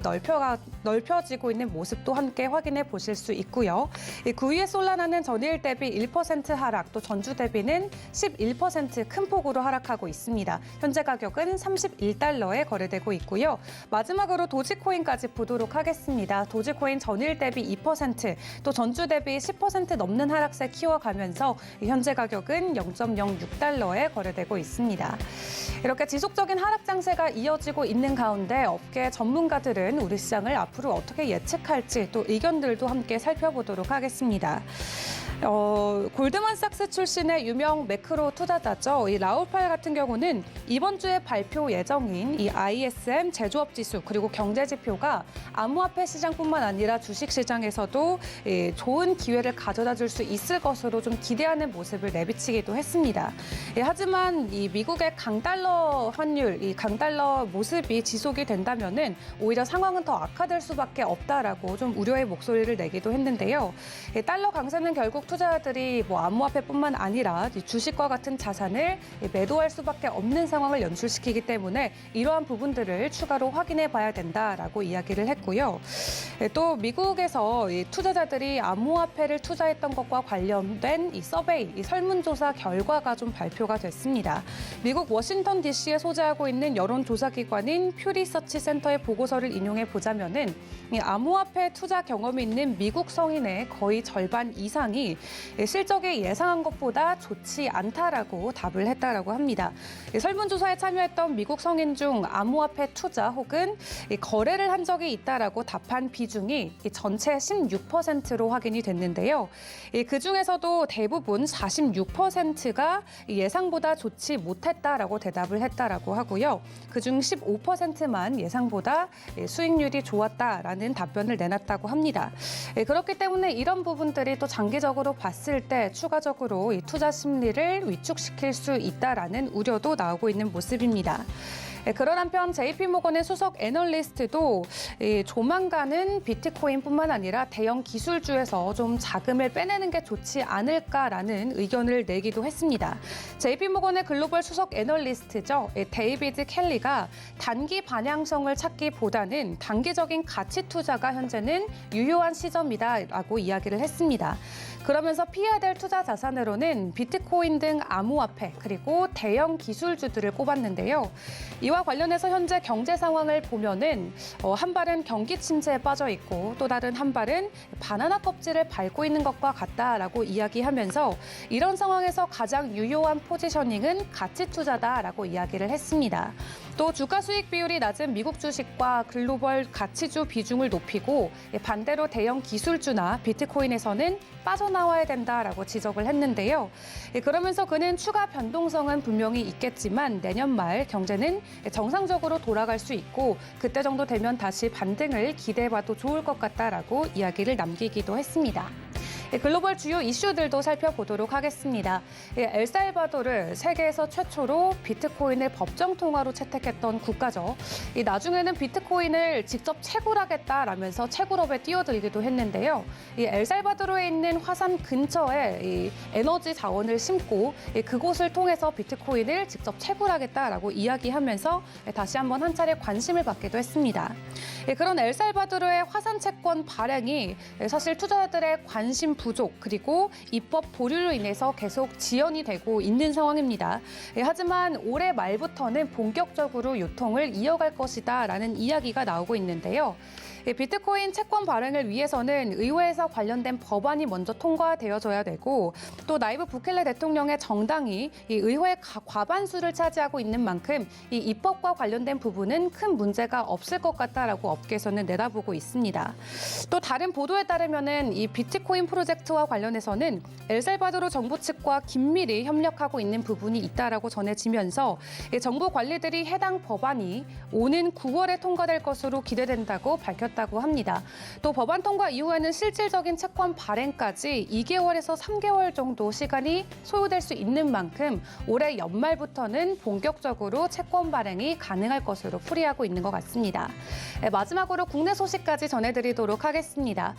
넓혀지고 있는 모습도 함께 확인해 보실 수 있고요. 9위의 솔라나는 전일 대비 1% 하락, 또 전주 대비는 11% 큰 폭으로 하락하고 있습니다. 현재 가격은 31달러에 거래되고 있고요. 마지막으로 도지코인까지 보도록 하겠습니다. 도지코인 전일 대비 2%, 또 전주 대비 10% 넘는 하락세 키워가면서 현재 가격은 0.06달러에 거래되고 있습니다. 이렇게 지속적인 하락 장세가 이어지고 있는 가운데 업계 전문가들은 우리 시장을 앞으로 어떻게 예측할지 또 의견들도 함께 살펴보도록 하겠습니다. 골드만삭스 출신의 유명 매크로 투자자죠. 이 라울 팔 같은 경우는 이번 주에 발표 예정인 이 ISM 제조업 지수 그리고 경제 지표가 암호화폐 시장뿐만 아니라 주식 시장에서도 좋은 기회를 가져다 줄 수 있을 것으로 좀 기대하는 모습을 내비치기도 했습니다. 하지만 이 미국의 강달러 환율, 이 강달러 모습이 지속이 된다면은 오히려 상황은 더 악화될 수밖에 없다라고 좀 우려의 목소리를 내기도 했는데요. 달러 강세는 결국 투자자들이 암호화폐뿐만 아니라 주식과 같은 자산을 매도할 수밖에 없는 상황을 연출시키기 때문에 이러한 부분들을 추가로 확인해 봐야 된다라고 이야기를 했고요. 또 미국에서 이 투자자들이 암호화폐를 투자했던 것과 관련된 이 서베이, 이 설문조사 결과가 좀 발표가 됐습니다. 미국 워싱턴 DC에 소재하고 있는 여론조사기관인 퓨리서치 센터의 보고서를 인용해 보자면은 이 암호화폐 투자 경험이 있는 미국 성인의 거의 절반 이상이 실적이 예상한 것보다 좋지 않다라고 답을 했다라고 합니다. 설문조사에 참여했던 미국 성인 중 암호화폐 투자 혹은 거래를 한 적이 있다라고 답한 비중이 전체 16%로 확인이 됐는데요. 그중에서도 대부분 46%가 예상보다 좋지 못했다라고 대답을 했다라고 하고요. 그중 15%만 예상보다 수익률이 좋았다라는 답변을 내놨다고 합니다. 그렇기 때문에 이런 부분들이 또 장기적으로 봤을 때 추가적으로 이 투자 심리를 위축시킬 수 있다라는 우려도 나오고 있는 모습입니다. 그런 한편 JP모건의 수석 애널리스트도 조만간은 비트코인뿐만 아니라 대형 기술주에서 좀 자금을 빼내는 게 좋지 않을까라는 의견을 내기도 했습니다. JP모건의 글로벌 수석 애널리스트죠. 데이비드 켈리가 단기 반향성을 찾기보다는 단기적인 가치 투자가 현재는 유효한 시점이다라고 이야기를 했습니다. 그러면서 피해야 될 투자 자산으로는 비트코인 등 암호화폐 그리고 대형 기술주들을 꼽았는데요. 이와 관련해서 현재 경제 상황을 보면은 한 발은 경기 침체에 빠져 있고 또 다른 한 발은 바나나 껍질을 밟고 있는 것과 같다라고 이야기하면서 이런 상황에서 가장 유효한 포지셔닝은 가치 투자다라고 이야기를 했습니다. 또 주가 수익 비율이 낮은 미국 주식과 글로벌 가치주 비중을 높이고 반대로 대형 기술주나 비트코인에서는 빠져나와야 된다라고 지적을 했는데요. 그러면서 그는 추가 변동성은 분명히 있겠지만 내년 말 경제는 정상적으로 돌아갈 수 있고 그때 정도 되면 다시 반등을 기대해봐도 좋을 것 같다라고 이야기를 남기기도 했습니다. 글로벌 주요 이슈들도 살펴보도록 하겠습니다. 엘살바도르 세계에서 최초로 비트코인을 법정 통화로 채택했던 국가죠. 나중에는 비트코인을 직접 채굴하겠다라면서 채굴업에 뛰어들기도 했는데요. 엘살바도르에 있는 화산 근처에 에너지 자원을 심고 그곳을 통해서 비트코인을 직접 채굴하겠다라고 이야기하면서 다시 한번 한 차례 관심을 받기도 했습니다. 그런 엘살바도르의 화산 채권 발행이 사실 투자자들의 관심 부족 그리고 입법 보류로 인해서 계속 지연이 되고 있는 상황입니다. 하지만 올해 말부터는 본격적으로 유통을 이어갈 것이다라는 이야기가 나오고 있는데요. 비트코인 채권 발행을 위해서는 의회에서 관련된 법안이 먼저 통과되어져야 되고 또 나이브 부켈레 대통령의 정당이 이 의회 과반수를 차지하고 있는 만큼 이 입법과 관련된 부분은 큰 문제가 없을 것 같다라고 업계에서는 내다보고 있습니다. 또 다른 보도에 따르면은 이 비트코인 프로젝트와 관련해서는 엘살바도르 정부 측과 긴밀히 협력하고 있는 부분이 있다라고 전해지면서 정부 관리들이 해당 법안이 오는 9월에 통과될 것으로 기대된다고 밝혔다고 합니다. 또 법안 통과 이후에는 실질적인 채권 발행까지 2개월에서 3개월 정도 시간이 소요될 수 있는 만큼 올해 연말부터는 본격적으로 채권 발행이 가능할 것으로 풀이하고 있는 것 같습니다. 마지막으로 국내 소식까지 전해드리도록 하겠습니다.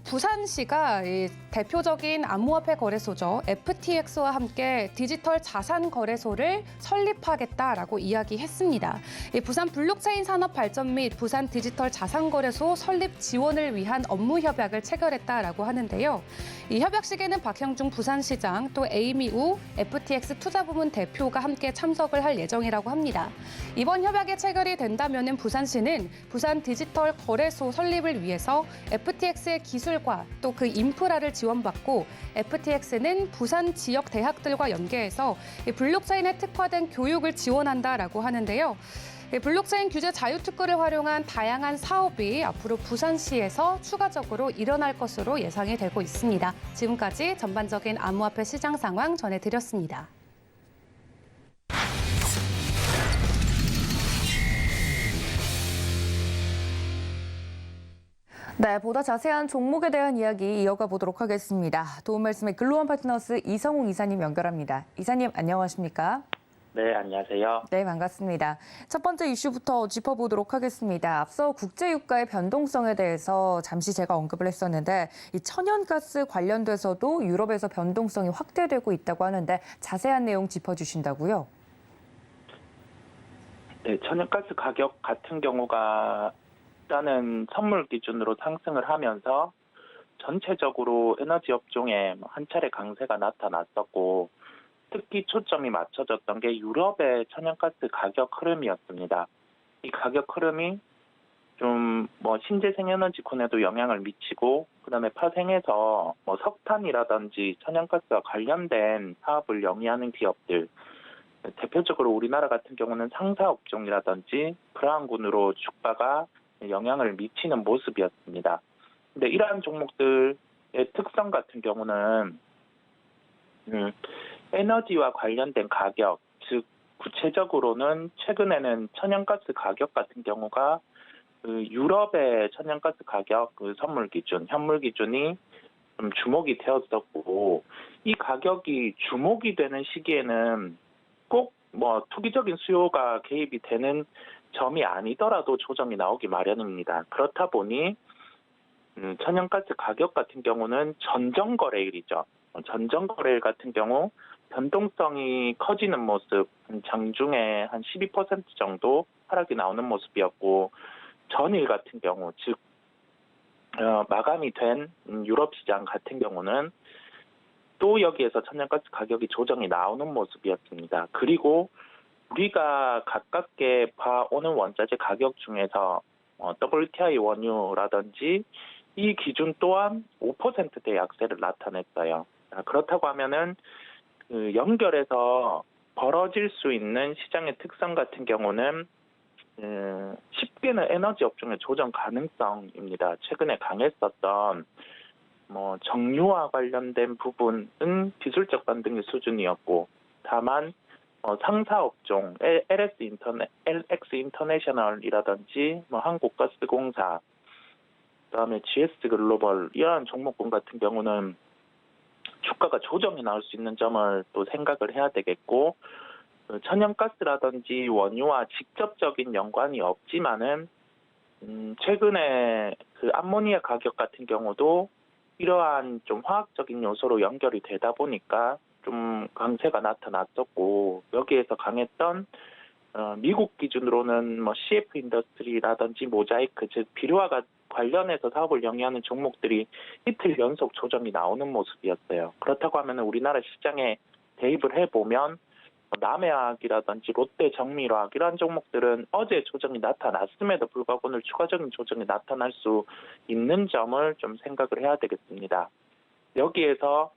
부산시가 대표적인 암호화폐 거래소죠. FTX와 함께 디지털 자산 거래소를 설립하겠다라고 이야기했습니다. 부산 블록체인 산업 발전 및 부산 디지털 자산 거래소 설립 지원을 위한 업무 협약을 체결했다라고 하는데요. 이 협약식에는 박형중 부산시장 또 에이미 우 FTX 투자부문 대표가 함께 참석을 할 예정이라고 합니다. 이번 협약이 체결이 된다면은 부산시는 부산 디지털 거래소 설립을 위해서 FTX의 기술과 또 그 인프라를 지원받고 FTX는 부산 지역 대학들과 연계해서 블록체인에 특화된 교육을 지원한다라고 하는데요. 블록체인 규제 자유특구를 활용한 다양한 사업이 앞으로 부산시에서 추가적으로 일어날 것으로 예상이 되고 있습니다. 지금까지 전반적인 암호화폐 시장 상황 전해드렸습니다. 네, 보다 자세한 종목에 대한 이야기 이어가 보도록 하겠습니다. 도움 말씀에 글로원 파트너스 이성웅 이사님 연결합니다. 이사님 안녕하십니까? 네, 안녕하세요. 네, 반갑습니다. 첫 번째 이슈부터 짚어보도록 하겠습니다. 앞서 국제유가의 변동성에 대해서 잠시 제가 언급을 했었는데 이 천연가스 관련돼서도 유럽에서 변동성이 확대되고 있다고 하는데 자세한 내용 짚어주신다고요? 네, 천연가스 가격 같은 경우가 일단은 선물 기준으로 상승을 하면서 전체적으로 에너지 업종에 한 차례 강세가 나타났었고 특히 초점이 맞춰졌던 게 유럽의 천연가스 가격 흐름이었습니다. 이 가격 흐름이 좀 신재생 에너지군에도 영향을 미치고 그다음에 파생해서 석탄이라든지 천연가스와 관련된 사업을 영위하는 기업들 대표적으로 우리나라 같은 경우는 상사 업종이라든지 불황군으로 주가가 영향을 미치는 모습이었습니다. 근데 이러한 종목들의 특성 같은 경우는 에너지와 관련된 가격, 즉 구체적으로는 최근에는 천연가스 가격 같은 경우가 유럽의 천연가스 가격 선물 기준, 현물 기준이 좀 주목이 되었었고 이 가격이 주목이 되는 시기에는 꼭 투기적인 수요가 개입이 되는 점이 아니더라도 조정이 나오기 마련입니다. 그렇다 보니 천연가스 가격 같은 경우는 전정거래일이죠. 전정거래일 같은 경우 변동성이 커지는 모습, 장중에 한 12% 정도 하락이 나오는 모습이었고 전일 같은 경우, 즉 마감이 된 유럽 시장 같은 경우는 또 여기에서 천연가스 가격이 조정이 나오는 모습이었습니다. 그리고 우리가 가깝게 봐오는 원자재 가격 중에서 WTI 원유라든지 이 기준 또한 5%대 약세를 나타냈어요. 그렇다고 하면은 연결해서 벌어질 수 있는 시장의 특성 같은 경우는 쉽게는 에너지 업종의 조정 가능성입니다. 최근에 강했었던 정유와 관련된 부분은 기술적 반등의 수준이었고 다만 상사 업종 LX 인터내셔널이라든지 한국가스공사 그다음에 GS 글로벌 이러한 종목군 같은 경우는 주가가 조정이 나올 수 있는 점을 또 생각을 해야 되겠고 천연가스라든지 원유와 직접적인 연관이 없지만은 최근에 암모니아 가격 같은 경우도 이러한 좀 화학적인 요소로 연결이 되다 보니까 좀 강세가 나타났었고 여기에서 강했던 미국 기준으로는 CF 인더스트리라든지 모자이크 즉 비료와 관련해서 사업을 영위하는 종목들이 이틀 연속 조정이 나오는 모습이었어요. 그렇다고 하면 우리나라 시장에 대입을 해보면 남해화학이라든지 롯데 정밀화학 이런 종목들은 어제 조정이 나타났음에도 불구하고 오늘 추가적인 조정이 나타날 수 있는 점을 좀 생각을 해야 되겠습니다. 여기에서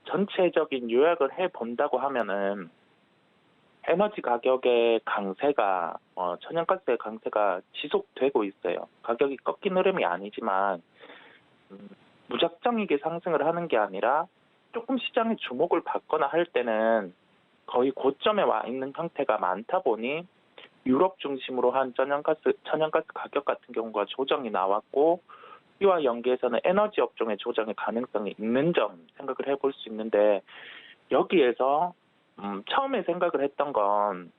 전체적인 요약을 해본다고 하면은 에너지 가격의 강세가 천연가스의 강세가 지속되고 있어요. 가격이 꺾인 흐름이 아니지만 무작정이게 상승을 하는 게 아니라 조금 시장의 주목을 받거나 할 때는 거의 고점에 와 있는 형태가 많다 보니 유럽 중심으로 한 천연가스 가격 같은 경우가 조정이 나왔고 이와 연계해서는 에너지 업종의 조정의 가능성이 있는 점 생각을 해볼 수 있는데 여기에서 처음에 생각을 했던 건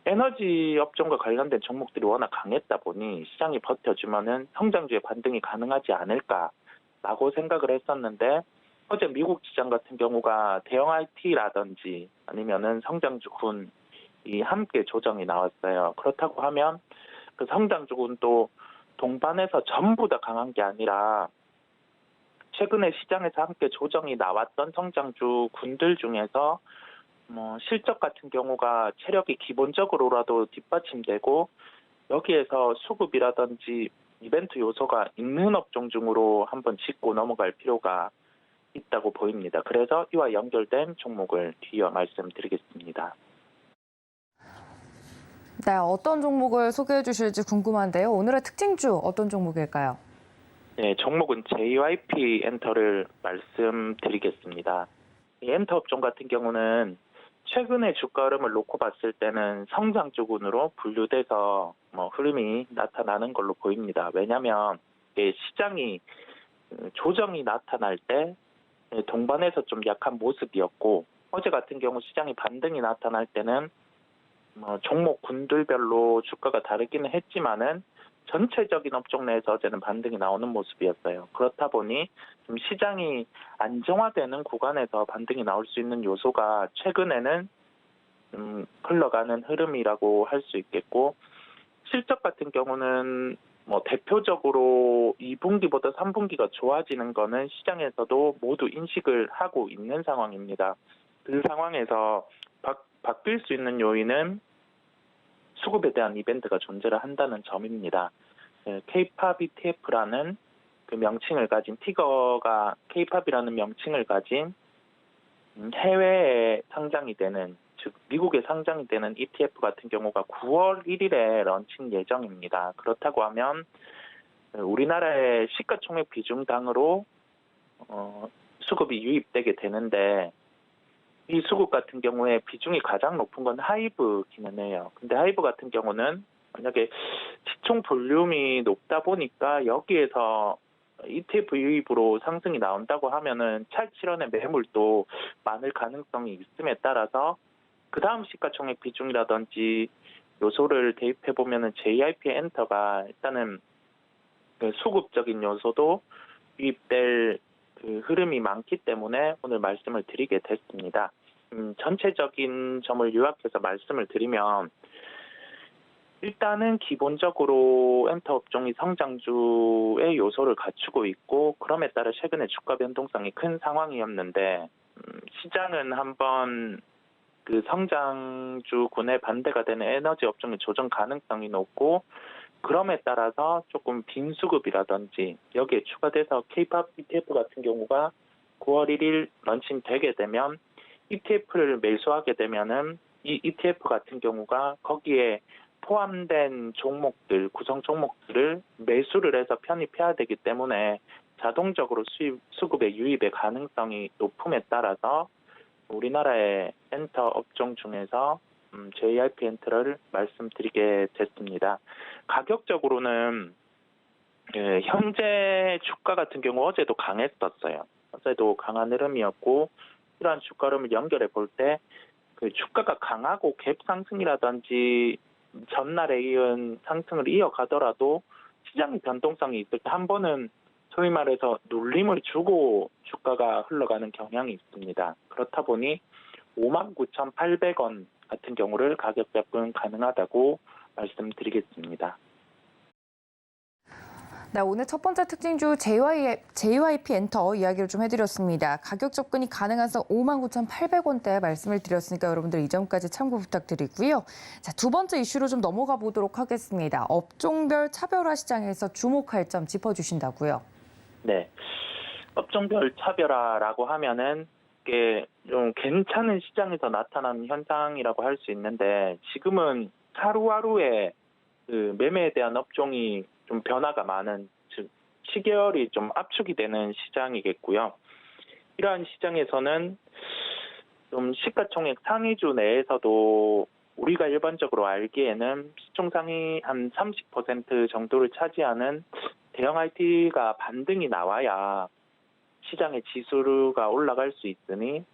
에너지 업종과 관련된 종목들이 워낙 강했다 보니 시장이 버텨주면은 성장주의 반등이 가능하지 않을까라고 생각을 했었는데 어제 미국 시장 같은 경우가 대형 IT라든지 아니면은 성장주군이 함께 조정이 나왔어요. 그렇다고 하면 그 성장주군도 동반해서 전부 다 강한 게 아니라 최근에 시장에서 함께 조정이 나왔던 성장주 군들 중에서 실적 같은 경우가 체력이 기본적으로라도 뒷받침되고 여기에서 수급이라든지 이벤트 요소가 있는 업종 중으로 한번 짚고 넘어갈 필요가 있다고 보입니다. 그래서 이와 연결된 종목을 뒤이어 말씀드리겠습니다. 네, 어떤 종목을 소개해 주실지 궁금한데요. 오늘의 특징주 어떤 종목일까요? 네, 종목은 JYP 엔터를 말씀드리겠습니다. 이 엔터 업종 같은 경우는 최근의 주가 흐름을 놓고 봤을 때는 성장 주군으로 분류돼서 흐름이 나타나는 걸로 보입니다. 왜냐하면 시장이 조정이 나타날 때 동반해서 좀 약한 모습이었고, 어제 같은 경우 시장이 반등이 나타날 때는 종목 군들별로 주가가 다르기는 했지만은 전체적인 업종 내에서 어제는 반등이 나오는 모습이었어요. 그렇다 보니 좀 시장이 안정화되는 구간에서 반등이 나올 수 있는 요소가 최근에는 흘러가는 흐름이라고 할 수 있겠고, 실적 같은 경우는 대표적으로 2분기보다 3분기가 좋아지는 거는 시장에서도 모두 인식을 하고 있는 상황입니다. 그 상황에서 바뀔 수 있는 요인은 수급에 대한 이벤트가 존재를 한다는 점입니다. K-POP ETF라는 그 명칭을 가진 티거가 K-POP이라는 명칭을 가진 해외에 상장이 되는, 즉 미국에 상장이 되는 ETF 같은 경우가 9월 1일에 런칭 예정입니다. 그렇다고 하면 우리나라의 시가총액 비중당으로 수급이 유입되게 되는데, 이 수급 같은 경우에 비중이 가장 높은 건 하이브기는 해요. 근데 하이브 같은 경우는 만약에 시총 볼륨이 높다 보니까 여기에서 ETF 유입으로 상승이 나온다고 하면은 차익실현의 매물도 많을 가능성이 있음에 따라서 그 다음 시가총액 비중이라든지 요소를 대입해 보면은 JYP 엔터가 일단은 그 수급적인 요소도 유입될 그 흐름이 많기 때문에 오늘 말씀을 드리게 됐습니다. 전체적인 점을 요약해서 말씀을 드리면, 일단은 기본적으로 엔터 업종이 성장주의 요소를 갖추고 있고, 그럼에 따라 최근에 주가 변동성이 큰 상황이었는데, 시장은 한번 그 성장주군에 반대가 되는 에너지 업종의 조정 가능성이 높고, 그럼에 따라서 조금 빈수급이라든지 여기에 추가돼서 K-POP ETF 같은 경우가 9월 1일 런칭되게 되면 ETF를 매수하게 되면은 이 ETF 같은 경우가 거기에 포함된 종목들, 구성 종목들을 매수를 해서 편입해야 되기 때문에 자동적으로 수급의 유입의 가능성이 높음에 따라서 우리나라의 엔터 업종 중에서 JYP 엔터를 말씀드리게 됐습니다. 가격적으로는 현재 주가 같은 경우 어제도 강했었어요. 어제도 강한 흐름이었고, 이러한 주가 흐름을 연결해 볼 때 그 주가가 강하고 갭 상승이라든지 전날에 이은 상승을 이어가더라도 시장의 변동성이 있을 때 한 번은 소위 말해서 눌림을 주고 주가가 흘러가는 경향이 있습니다. 그렇다 보니 59,800원 같은 경우를 가격 접근 가능하다고 말씀드리겠습니다. 네, 오늘 첫 번째 특징주 JYP 엔터 이야기를 좀 해드렸습니다. 가격 접근이 가능한 선 59,800원대 말씀을 드렸으니까 여러분들 이 점까지 참고 부탁드리고요. 자, 두 번째 이슈로 좀 넘어가 보도록 하겠습니다. 업종별 차별화 시장에서 주목할 점 짚어주신다고요? 네, 업종별 차별화라고 하면은 이게 좀 괜찮은 시장에서 나타나는 현상이라고 할 수 있는데, 지금은 하루하루에 그 매매에 대한 업종이 좀 변화가 많은, 즉 시계열이 좀 압축이 되는 시장이겠고요. 이러한 시장에서는 좀 시가총액 상위주 내에서도 우리가 일반적으로 알기에는 시총 상위 한 30% 정도를 차지하는 대형 IT가 반등이 나와야 시장의 지수가 올라갈 수 있으니,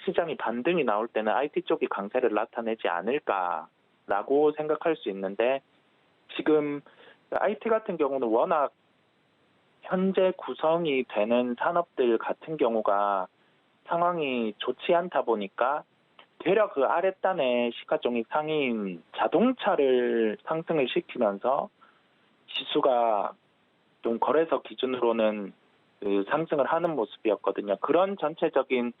시장이 반등이 나올 때는 IT 쪽이 강세를 나타내지 않을까라고 생각할 수 있는데, 지금 IT 같은 경우는 워낙 현재 구성이 되는 산업들 같은 경우가 상황이 좋지 않다 보니까 되려 그 아랫단의 시가총액 상위인 자동차를 상승을 시키면서 지수가 좀 거래소 기준으로는 그 상승을 하는 모습이었거든요. 그런 전체적인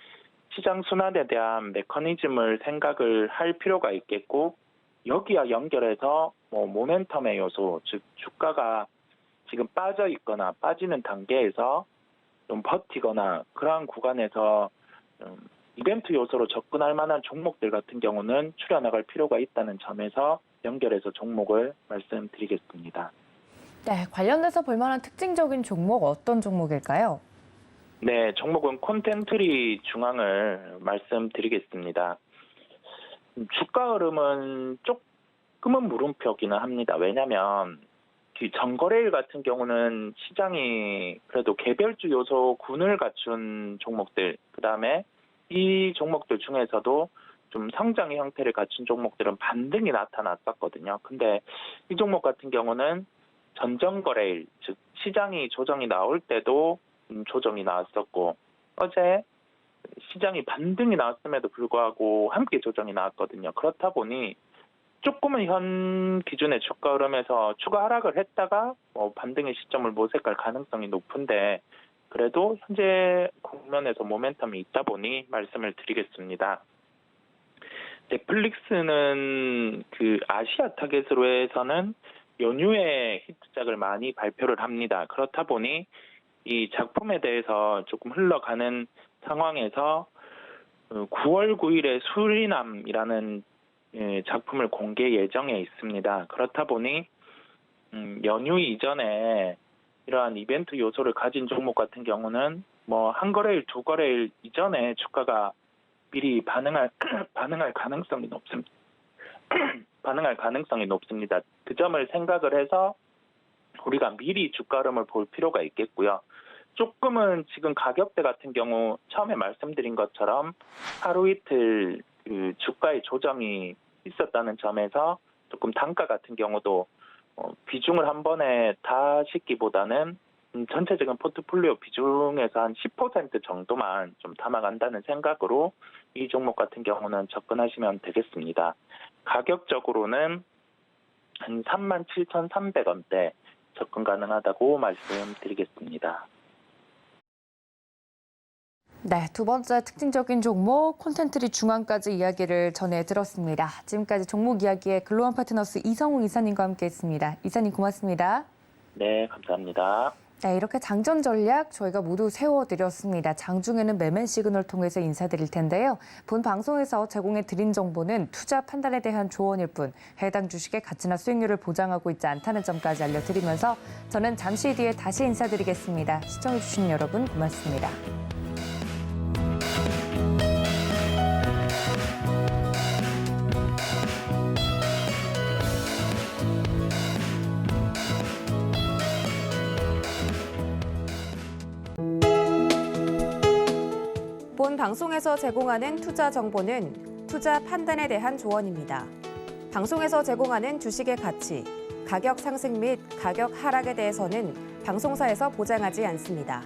시장 순환에 대한 메커니즘을 생각을 할 필요가 있겠고, 여기와 연결해서 모멘텀의 요소, 즉 주가가 지금 빠져 있거나 빠지는 단계에서 좀 버티거나 그러한 구간에서 이벤트 요소로 접근할 만한 종목들 같은 경우는 추려 나갈 필요가 있다는 점에서 연결해서 종목을 말씀드리겠습니다. 네, 관련해서 볼만한 특징적인 종목 어떤 종목일까요? 네, 종목은 콘텐트리 중앙을 말씀드리겠습니다. 주가 흐름은 조금은 물음표기는 합니다. 왜냐하면 전거래일 같은 경우는 시장이 그래도 개별주 요소 군을 갖춘 종목들, 그다음에 이 종목들 중에서도 좀 성장의 형태를 갖춘 종목들은 반등이 나타났었거든요. 근데 이 종목 같은 경우는 전전거래일, 즉 시장이 조정이 나올 때도 조정이 나왔었고, 어제 시장이 반등이 나왔음에도 불구하고 함께 조정이 나왔거든요. 그렇다 보니 조금은 현 기준의 주가 흐름에서 추가 하락을 했다가 반등의 시점을 모색할 가능성이 높은데, 그래도 현재 국면에서 모멘텀이 있다 보니 말씀을 드리겠습니다. 넷플릭스는 그 아시아 타겟으로 해서는 연휴에 히트작을 많이 발표를 합니다. 그렇다 보니 이 작품에 대해서 조금 흘러가는 상황에서 9월 9일에 수리남이라는 작품을 공개 예정에 있습니다. 그렇다 보니 연휴 이전에 이러한 이벤트 요소를 가진 종목 같은 경우는 뭐 한 거래일, 두 거래일 이전에 주가가 미리 반응할 가능성이 높습니다. 반응할 가능성이 높습니다. 그 점을 생각을 해서 우리가 미리 주가 흐름을 볼 필요가 있겠고요. 조금은 지금 가격대 같은 경우 처음에 말씀드린 것처럼 하루 이틀 그 주가의 조정이 있었다는 점에서 조금 단가 같은 경우도 비중을 한 번에 다 싣기보다는 전체적인 포트폴리오 비중에서 한 10% 정도만 좀 담아간다는 생각으로 이 종목 같은 경우는 접근하시면 되겠습니다. 가격적으로는 한 37,300원대 접근 가능하다고 말씀드리겠습니다. 네, 두 번째 특징적인 종목 콘텐트리 중앙까지 이야기를 전해 들었습니다. 지금까지 종목 이야기에 글로원 파트너스 이성웅 이사님과 함께했습니다. 이사님 고맙습니다. 네, 감사합니다. 네, 이렇게 장전 전략 저희가 모두 세워드렸습니다. 장중에는 매매 시그널 통해서 인사드릴 텐데요. 본 방송에서 제공해 드린 정보는 투자 판단에 대한 조언일 뿐 해당 주식의 가치나 수익률을 보장하고 있지 않다는 점까지 알려드리면서 저는 잠시 뒤에 다시 인사드리겠습니다. 시청해주신 여러분 고맙습니다. 본 방송에서 제공하는 투자 정보는 투자 판단에 대한 조언입니다. 방송에서 제공하는 주식의 가치, 가격 상승 및 가격 하락에 대해서는 방송사에서 보장하지 않습니다.